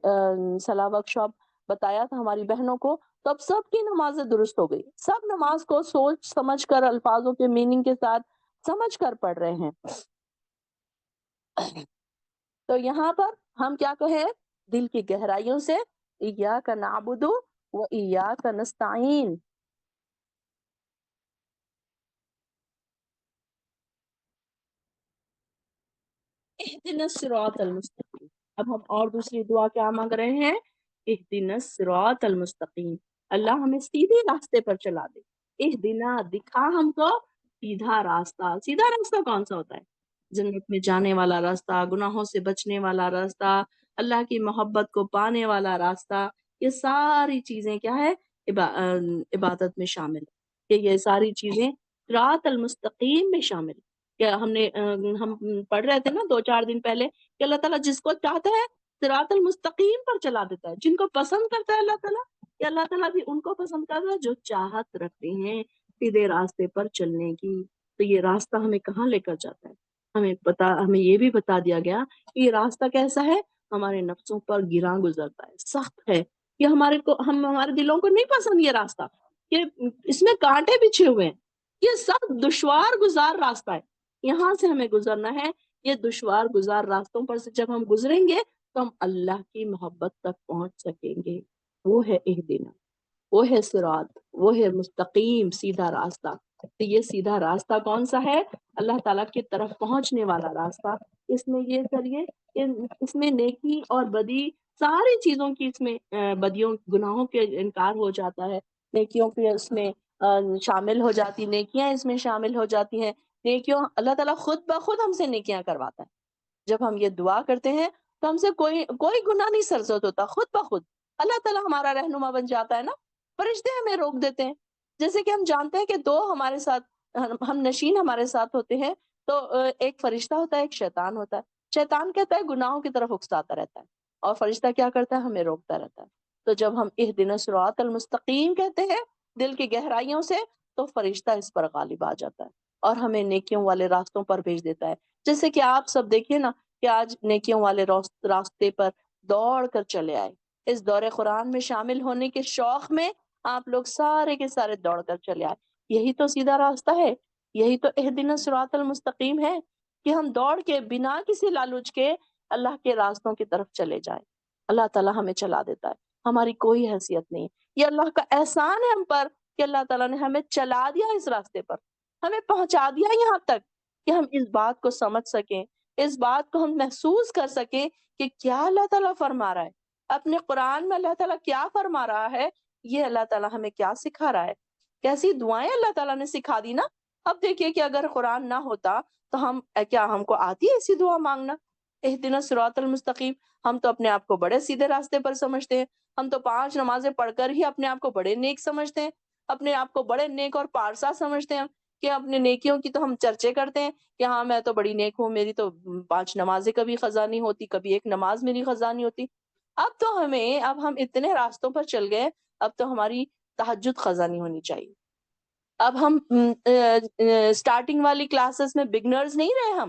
صلاح ورک شاپ بتایا تھا ہماری بہنوں کو، تو اب سب کی نمازیں درست ہو گئی، سب نماز کو سوچ سمجھ کر الفاظوں کے میننگ کے ساتھ سمجھ کر پڑھ رہے ہیں۔ تو یہاں پر ہم کیا کہیں، دل کی گہرائیوں سے ایاک نعبد و ایاک نستعین، اہدنا الصراط المستقیم۔ اب ہم اور دوسری دعا کیا مانگ رہے ہیں، اہدنا الصراط المستقیم، اللہ ہمیں سیدھے راستے پر چلا دے، اہدنا دکھا ہم کو سیدھا راستہ۔ سیدھا راستہ کون سا ہوتا ہے؟ جنت میں جانے والا راستہ، گناہوں سے بچنے والا راستہ، اللہ کی محبت کو پانے والا راستہ، یہ ساری چیزیں کیا ہے، عبادت میں شامل ہے، کہ یہ ساری چیزیں صراط المستقیم میں شامل ہے۔ کہ ہم پڑھ رہے تھے نا 2-4 دن پہلے کہ اللہ تعالیٰ جس کو چاہتا ہے صراط المستقیم پر چلا دیتا ہے، جن کو پسند کرتا ہے اللہ تعالیٰ، کہ اللہ تعالیٰ بھی ان کو پسند کرتا ہے جو چاہت رکھتے ہیں سیدھے راستے پر چلنے کی۔ تو یہ راستہ ہمیں کہاں لے کر جاتا ہے، ہمیں یہ بھی بتا دیا گیا کہ یہ راستہ کیسا ہے، ہمارے نفسوں پر گراں گزرتا ہے، سخت ہے، یہ ہمارے دلوں کو نہیں پسند یہ راستہ، کہ اس میں کانٹے بچھے ہوئے ہیں، یہ سب دشوار گزار راستہ ہے، یہاں سے ہمیں گزرنا ہے۔ یہ دشوار گزار راستوں پر سے جب ہم گزریں گے تو ہم اللہ کی محبت تک پہنچ سکیں گے۔ وہ ہے اہدنا، وہ ہے صراط، وہ ہے مستقیم، سیدھا راستہ۔ تو یہ سیدھا راستہ کون سا ہے؟ اللہ تعالیٰ کی طرف پہنچنے والا راستہ۔ اس میں یہ کریے کہ اس میں نیکی اور بدی ساری چیزوں کی، اس میں بدیوں گناہوں کے انکار ہو جاتا ہے، نیکیوں کے اس میں شامل ہو جاتی، نیکیاں اس میں شامل ہو جاتی ہیں۔ نیکیوں اللہ تعالیٰ خود بخود ہم سے نیکیاں کرواتا ہے۔ جب ہم یہ دعا کرتے ہیں تو ہم سے کوئی گناہ نہیں سرزد ہوتا، خود بخود اللہ تعالیٰ ہمارا رہنما بن جاتا ہے نا، فرشتے ہمیں روک دیتے ہیں۔ جیسے کہ ہم جانتے ہیں کہ دو ہمارے ساتھ ہم نشین ہمارے ساتھ ہوتے ہیں، تو ایک فرشتہ ہوتا ہے، ایک شیطان ہوتا ہے۔ شیطان کہتا ہے گناہوں کی طرف اکساتا رہتا ہے، اور فرشتہ کیا کرتا ہے، ہمیں روکتا رہتا ہے۔ تو جب ہم اہدنا الصراط المستقیم کہتے ہیں دل کی گہرائیوں سے، تو فرشتہ اس پر غالب آ جاتا ہے اور ہمیں نیکیوں والے راستوں پر بھیج دیتا ہے۔ جیسے کہ آپ سب دیکھیے نا کہ آج نیکیوں والے راستے پر دوڑ کر چلے آئے، اس دور قرآن میں شامل ہونے کے شوق میں آپ لوگ سارے کے سارے دوڑ کر چلے آئے۔ یہی تو سیدھا راستہ ہے، یہی تو اہدنا الصراط المستقیم ہے، کہ ہم دوڑ کے بنا کسی لالچ کے اللہ کے راستوں کی طرف چلے جائیں۔ اللہ تعالیٰ ہمیں چلا دیتا ہے، ہماری کوئی حیثیت نہیں، یہ اللہ کا احسان ہے ہم پر کہ اللہ تعالیٰ نے ہمیں چلا دیا اس راستے پر، ہمیں پہنچا دیا یہاں تک کہ ہم اس بات کو سمجھ سکیں، اس بات کو ہم محسوس کر سکیں کہ کیا اللہ تعالیٰ فرما رہا ہے، اپنے قرآن میں اللہ تعالیٰ کیا فرما رہا ہے، یہ اللہ تعالیٰ ہمیں کیا سکھا رہا ہے، کیسی دعائیں اللہ تعالیٰ نے سکھا دی نا۔ اب دیکھیے کہ اگر قرآن نہ ہوتا تو ہم کو آتی ہے ایسی دعا مانگنا، اہدنا الصراط المستقیم؟ ہم تو اپنے آپ کو بڑے سیدھے راستے پر سمجھتے ہیں، ہم تو 5 نمازیں پڑھ کر ہی اپنے آپ کو بڑے نیک سمجھتے ہیں، اپنے آپ کو بڑے نیک اور پارسا سمجھتے ہیں، کہ اپنے نیکیوں کی تو ہم چرچے کرتے ہیں کہ ہاں میں تو بڑی نیک ہوں، میری تو 5 نمازیں کبھی قضا نہیں ہوتی، کبھی ایک نماز میری قضا نہیں ہوتی۔ اب ہم اتنے راستوں پر چل گئے، اب تو ہماری تہجد قضا نہیں ہونی چاہیے۔ اب ہم سٹارٹنگ والی کلاسز میں بگنرز نہیں رہے،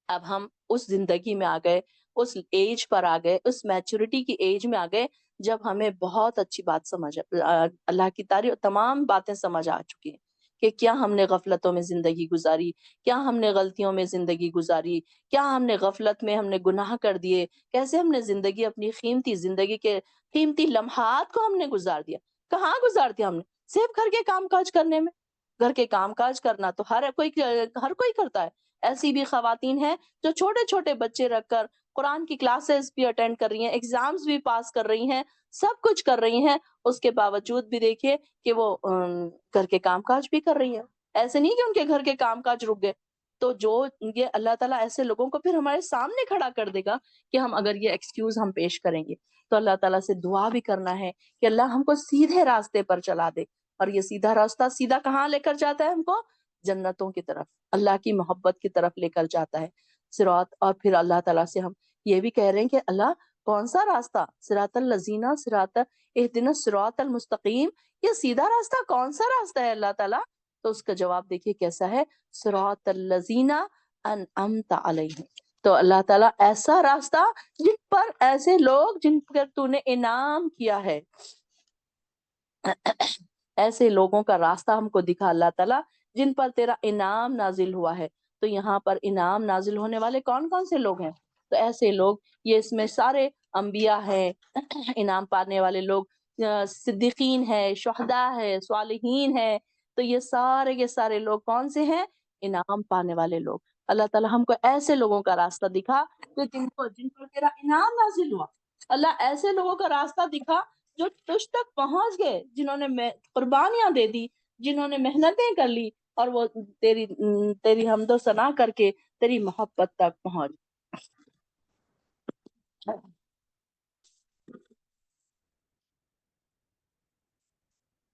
اب ہم اس زندگی میں آ گئے، اس ایج پر آ گئے، اس میچورٹی کی ایج میں آ گئے جب ہمیں بہت اچھی بات سمجھ، اللہ کی تعریف تمام باتیں سمجھ آ چکی ہیں کہ کیا ہم نے غفلتوں میں زندگی گزاری، کیا ہم نے غلطیوں میں زندگی گزاری، کیا ہم نے غفلت میں ہم نے گناہ کر دیے، کیسے ہم نے زندگی اپنی زندگی کے قیمتی لمحات کو ہم نے گزار دیا۔ کہاں گزار دیا ہم نے؟ صرف گھر کے کام کاج کرنے میں۔ گھر کے کام کاج کرنا تو ہر کوئی کرتا ہے، ایسی بھی خواتین ہیں جو چھوٹے چھوٹے بچے رکھ کر قرآن کی کلاسز بھی اٹینڈ کر رہی ہیں، ایگزامز بھی پاس کر رہی ہیں، سب کچھ کر رہی ہیں، اس کے باوجود بھی دیکھیے کہ وہ گھر کے کام کاج بھی کر رہی ہیں، ایسے نہیں کہ ان کے گھر کے کام کاج رک گئے۔ تو یہ اللہ تعالیٰ ایسے لوگوں کو پھر ہمارے سامنے کھڑا کر دے گا کہ ہم اگر یہ ایکسکیوز ہم پیش کریں گے تو اللہ تعالیٰ سے دعا بھی کرنا ہے کہ اللہ ہم کو سیدھے راستے پر چلا دے، اور یہ سیدھا راستہ سیدھا کہاں لے کر جاتا ہے ہم کو؟ جنتوں کی طرف، اللہ کی محبت کی طرف لے کر جاتا ہے صراط۔ اور پھر اللہ تعالیٰ سے ہم یہ بھی کہہ رہے ہیں کہ اللہ کون سا راستہ، صراط الذین، صراط اہدنا الصراط المستقیم، یہ سیدھا راستہ کون سا راستہ ہے اللہ تعالیٰ؟ تو اس کا جواب دیکھیے کیسا ہے، صراط الذین انعمت علیہم، تو اللہ تعالیٰ ایسا راستہ جن پر ایسے لوگ جن پر تو نے انعام کیا ہے، ایسے لوگوں کا راستہ ہم کو دکھا اللہ تعالیٰ جن پر تیرا انعام نازل ہوا ہے۔ تو یہاں پر انعام نازل ہونے والے کون کون سے لوگ ہیں؟ تو ایسے لوگ، یہ اس میں سارے انبیاء ہیں، انعام پانے والے لوگ، صدیقین ہے، شہداء ہے، صالحین ہے۔ تو یہ سارے لوگ کون سے ہیں؟ انعام پانے والے لوگ۔ اللہ تعالیٰ ہم کو ایسے لوگوں کا راستہ دکھا کہ جن پر تیرا انعام نازل ہوا۔ اللہ ایسے لوگوں کا راستہ دکھا جو تجھ تک پہنچ گئے، جنہوں نے قربانیاں دے دی، جنہوں نے محنتیں کر لی، اور وہ تیری حمد و ثنا کر کے تیری محبت تک پہنچ۔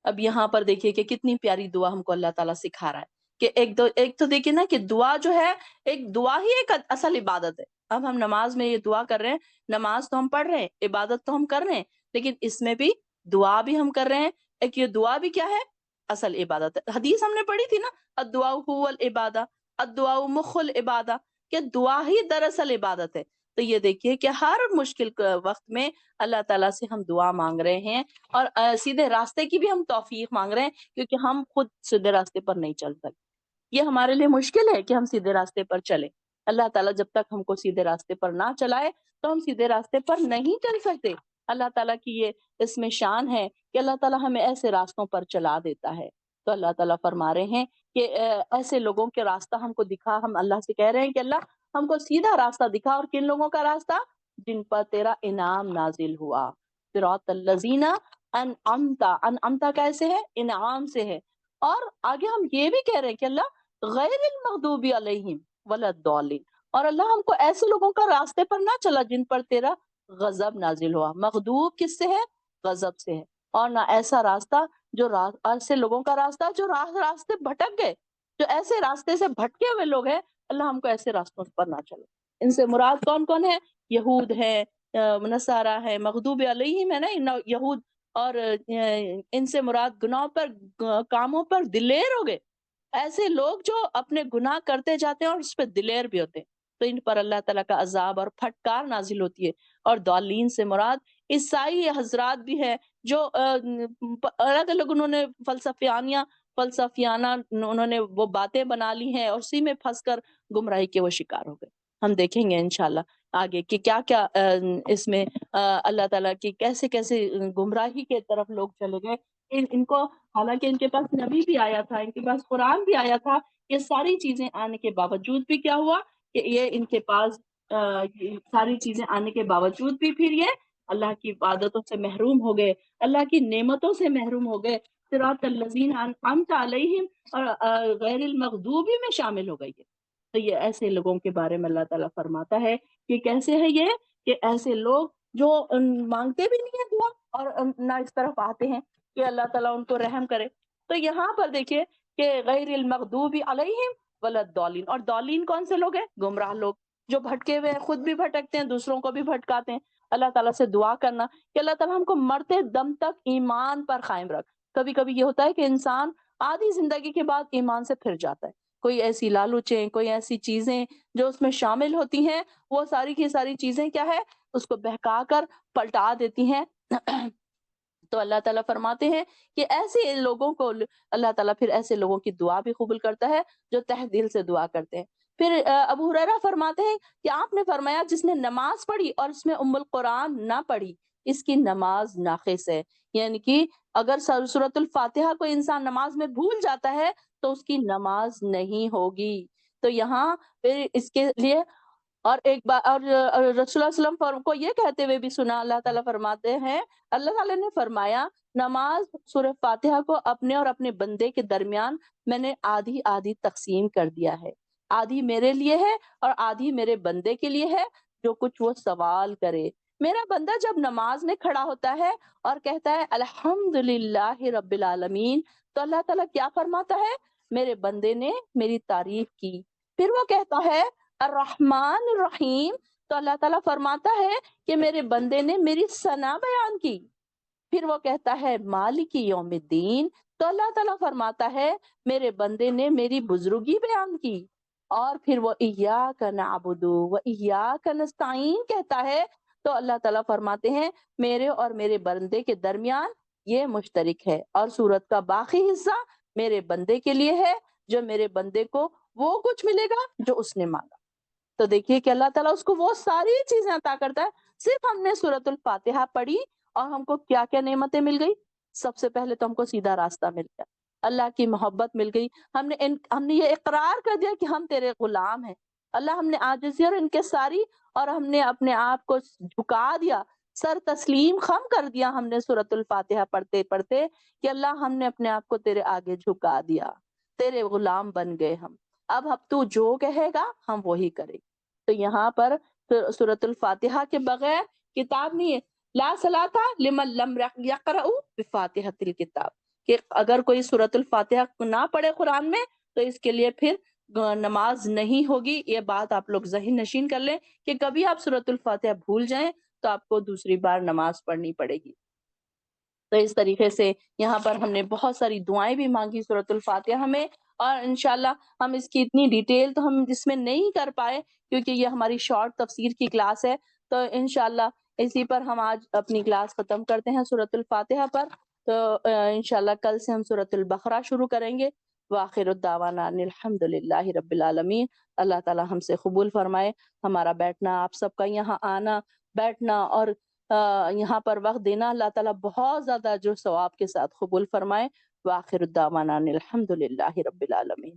اب یہاں پر دیکھیے کہ کتنی پیاری دعا ہم کو اللہ تعالیٰ سکھا رہا ہے کہ ایک تو دیکھیے نا کہ دعا جو ہے، دعا ہی ایک اصل عبادت ہے۔ اب ہم نماز میں یہ دعا کر رہے ہیں، نماز تو ہم پڑھ رہے ہیں، عبادت تو ہم کر رہے ہیں، لیکن اس میں بھی دعا بھی ہم کر رہے ہیں۔ ایک یہ دعا بھی کیا ہے؟ اصل عبادت ہے۔ حدیث ہم نے پڑھی تھی نا، الدعاء هو العبادہ، الدعاء مخ العبادہ، کہ دعا ہی دراصل عبادت ہے۔ تو یہ دیکھیے کہ ہر مشکل وقت میں اللہ تعالیٰ سے ہم دعا مانگ رہے ہیں، اور سیدھے راستے کی بھی ہم توفیق مانگ رہے ہیں، کیونکہ ہم خود سیدھے راستے پر نہیں چل سکتے۔ یہ ہمارے لیے مشکل ہے کہ ہم سیدھے راستے پر چلیں۔ اللہ تعالیٰ جب تک ہم کو سیدھے راستے پر نہ چلائے تو ہم سیدھے راستے پر نہیں چل سکتے۔ اللہ تعالیٰ کی یہ اس میں شان ہے کہ اللہ تعالیٰ ہمیں ایسے راستوں پر چلا دیتا ہے۔ تو اللہ تعالیٰ فرما رہے ہیں کہ ایسے لوگوں کے راستہ ہم کو دکھا۔ ہم اللہ سے کہہ رہے ہیں کہ اللہ ہم کو سیدھا راستہ دکھا، اور کن لوگوں کا راستہ؟ جن پر تیرا انعام نازل ہوا۔ صراط الذین انعمت کیسے ہے؟ انعام سے ہے۔ اور آگے ہم یہ بھی کہہ رہے ہیں کہ اللہ غیر المغضوب علیہم ولا الضالین، اور اللہ ہم کو ایسے لوگوں کا راستے پر نہ چلا جن پر تیرا غضب نازل ہوا۔ مغضوب کس سے ہے؟ غضب سے ہے۔ اور نہ ایسا راستہ جو ایسے لوگوں کا راستہ جو راستے بھٹک گئے، جو ایسے راستے سے بھٹکے ہوئے لوگ ہیں، اللہ ہم کو ایسے راستوں پر نہ چلے۔ ان سے مراد کون کون ہے؟ یہود ہے، نصارہ ہے، مغضوب علیہم ہے نا یہود، اور ان سے مراد گناہوں پر، کاموں پر دلیر ہو گئے، ایسے لوگ جو اپنے گناہ کرتے جاتے ہیں اور اس پہ دلیر بھی ہوتے ہیں، تو ان پر اللہ تعالیٰ کا عذاب اور پھٹکار نازل ہوتی ہے۔ اور ضالین سے مراد عیسائی حضرات بھی ہے، جو الگ الگ انہوں نے فلسفیانہ انہوں نے وہ باتیں بنا لی ہیں، اور اسی میں پھنس کر گمراہی کے وہ شکار ہو گئے۔ ہم دیکھیں گے انشاءاللہ آگے کہ کیا کیا اس میں اللہ تعالیٰ کی کیسے کیسے گمراہی کے طرف لوگ چلے گئے۔ ان کو حالانکہ ان کے پاس نبی بھی آیا تھا، ان کے پاس قرآن بھی آیا تھا، یہ ساری چیزیں آنے کے باوجود بھی کیا ہوا کہ یہ ان کے پاس ساری چیزیں آنے کے باوجود بھی پھر یہ اللہ کی عبادتوں سے محروم ہو گئے، اللہ کی نعمتوں سے محروم ہو گئے۔ صراط الذین انعمت علیہم اور غیر المغضوب میں شامل ہو گئی ہے۔ تو یہ ایسے لوگوں کے بارے میں اللہ تعالیٰ فرماتا ہے کہ کیسے ہے یہ، کہ ایسے لوگ جو مانگتے بھی نہیں ہیں دعا، اور نہ اس طرف آتے ہیں کہ اللہ تعالیٰ ان کو رحم کرے۔ تو یہاں پر دیکھیے کہ غیر المغضوب علیہم ولا الضالین، اور ضالین کون سے لوگ ہیں؟ گمراہ لوگ جو بھٹکے ہوئے ہیں، خود بھی بھٹکتے ہیں، دوسروں کو بھی بھٹکاتے ہیں۔ اللہ تعالیٰ سے دعا کرنا کہ اللہ تعالیٰ ہم کو مرتے دم تک ایمان پر قائم رکھ۔ کبھی کبھی یہ ہوتا ہے کہ انسان آدھی زندگی کے بعد ایمان سے پھر جاتا ہے، کوئی ایسی لالچیں، کوئی ایسی چیزیں جو اس میں شامل ہوتی ہیں، وہ ساری کی ساری چیزیں کیا ہے، اس کو بہکا کر پلٹا دیتی ہیں۔ تو اللہ تعالیٰ فرماتے ہیں کہ ایسے لوگوں کو اللہ تعالیٰ پھر ایسے لوگوں کی دعا بھی قبول کرتا ہے جو تہ دل سے دعا کرتے ہیں۔ پھر ابو ہریرہ فرماتے ہیں کہ آپ نے فرمایا جس نے نماز پڑھی اور اس میں ام القرآن نہ پڑھی، اس کی نماز ناقص ہے۔ یعنی کہ اگر سورۃ الفاتحہ کو انسان نماز میں بھول جاتا ہے تو اس کی نماز نہیں ہوگی۔ تو یہاں پھر اس کے لیے اور ایک بار اور رسول اللہ صلی اللہ علیہ وسلم کو یہ کہتے ہوئے بھی سنا، اللہ تعالیٰ فرماتے ہیں، اللہ تعالیٰ نے فرمایا نماز سورہ فاتحہ کو اپنے اور اپنے بندے کے درمیان میں نے آدھی آدھی تقسیم کر دیا ہے، آدھی میرے لیے ہے اور آدھی میرے بندے کے لیے ہے، جو کچھ وہ سوال کرے۔ میرا بندہ جب نماز میں کھڑا ہوتا ہے اور کہتا ہے الحمدللہ رب العالمین، تو اللہ تعالیٰ کیا فرماتا ہے؟ میرے بندے نے میری تعریف کی۔ پھر وہ کہتا ہے الرحمن الرحیم، تو اللہ تعالیٰ فرماتا ہے کہ میرے بندے نے میری ثنا بیان کی۔ پھر وہ کہتا ہے مالک یوم الدین، تو اللہ تعالیٰ فرماتا ہے میرے بندے نے میری بزرگی بیان کی۔ اور پھر وہ ایاک نعبد و ایاک نستعین کہتا ہے تو اللہ تعالیٰ فرماتے ہیں میرے اور میرے بندے کے درمیان یہ مشترک ہے، اور سورت کا باقی حصہ میرے بندے کے لیے ہے، جو میرے بندے کو وہ کچھ ملے گا جو اس نے مانگا۔ تو دیکھیے کہ اللہ تعالیٰ اس کو وہ ساری چیزیں عطا کرتا ہے۔ صرف ہم نے سورۃ الفاتحہ پڑھی اور ہم کو کیا کیا نعمتیں مل گئی؟ سب سے پہلے تو ہم کو سیدھا راستہ مل گیا، اللہ کی محبت مل گئی، ہم نے یہ اقرار کر دیا کہ ہم تیرے غلام ہیں۔ اللہ ہم نے عاجزی اور انکساری اور ہم نے اپنے آپ کو جھکا دیا، سر تسلیم خم کر دیا ہم نے سورۃ الفاتحہ پڑھتے پڑھتے کہ اللہ ہم نے اپنے آپ کو تیرے آگے جھکا دیا، تیرے غلام بن گئے ہم، اب تو جو کہے گا ہم وہی کریں گے۔ تو یہاں پر سورۃ الفاتحہ کے بغیر کتاب نہیں ہے۔ لا صلاۃ لمن لم یقرأ بفاتحۃ الکتاب، کہ اگر کوئی سورۃ الفاتحہ نہ پڑھے قرآن میں تو اس کے لیے پھر نماز نہیں ہوگی۔ یہ بات آپ لوگ ذہن نشین کر لیں کہ کبھی آپ سورۃ الفاتحہ بھول جائیں تو آپ کو دوسری بار نماز پڑھنی پڑے گی۔ تو اس طریقے سے یہاں پر ہم نے بہت ساری دعائیں بھی مانگی سورۃ الفاتحہ میں، اور انشاءاللہ ہم اس کی اتنی ڈیٹیل تو ہم اس میں نہیں کر پائے کیونکہ یہ ہماری شارٹ تفسیر کی کلاس ہے۔ تو انشاءاللہ اسی پر ہم آج اپنی کلاس ختم کرتے ہیں سورۃ الفاتحہ پر۔ تو انشاءاللہ کل سے ہم سورۃ البقرہ شروع کریں گے۔ وآخر الدعوانا ان الحمد للہ رب العالمین۔ اللہ تعالی ہم سے قبول فرمائے ہمارا بیٹھنا، آپ سب کا یہاں آنا بیٹھنا اور یہاں پر وقت دینا، اللہ تعالیٰ بہت زیادہ جو ثواب کے ساتھ قبول فرمائے۔ وآخر الدعوانا ان الحمد للہ رب العالمین۔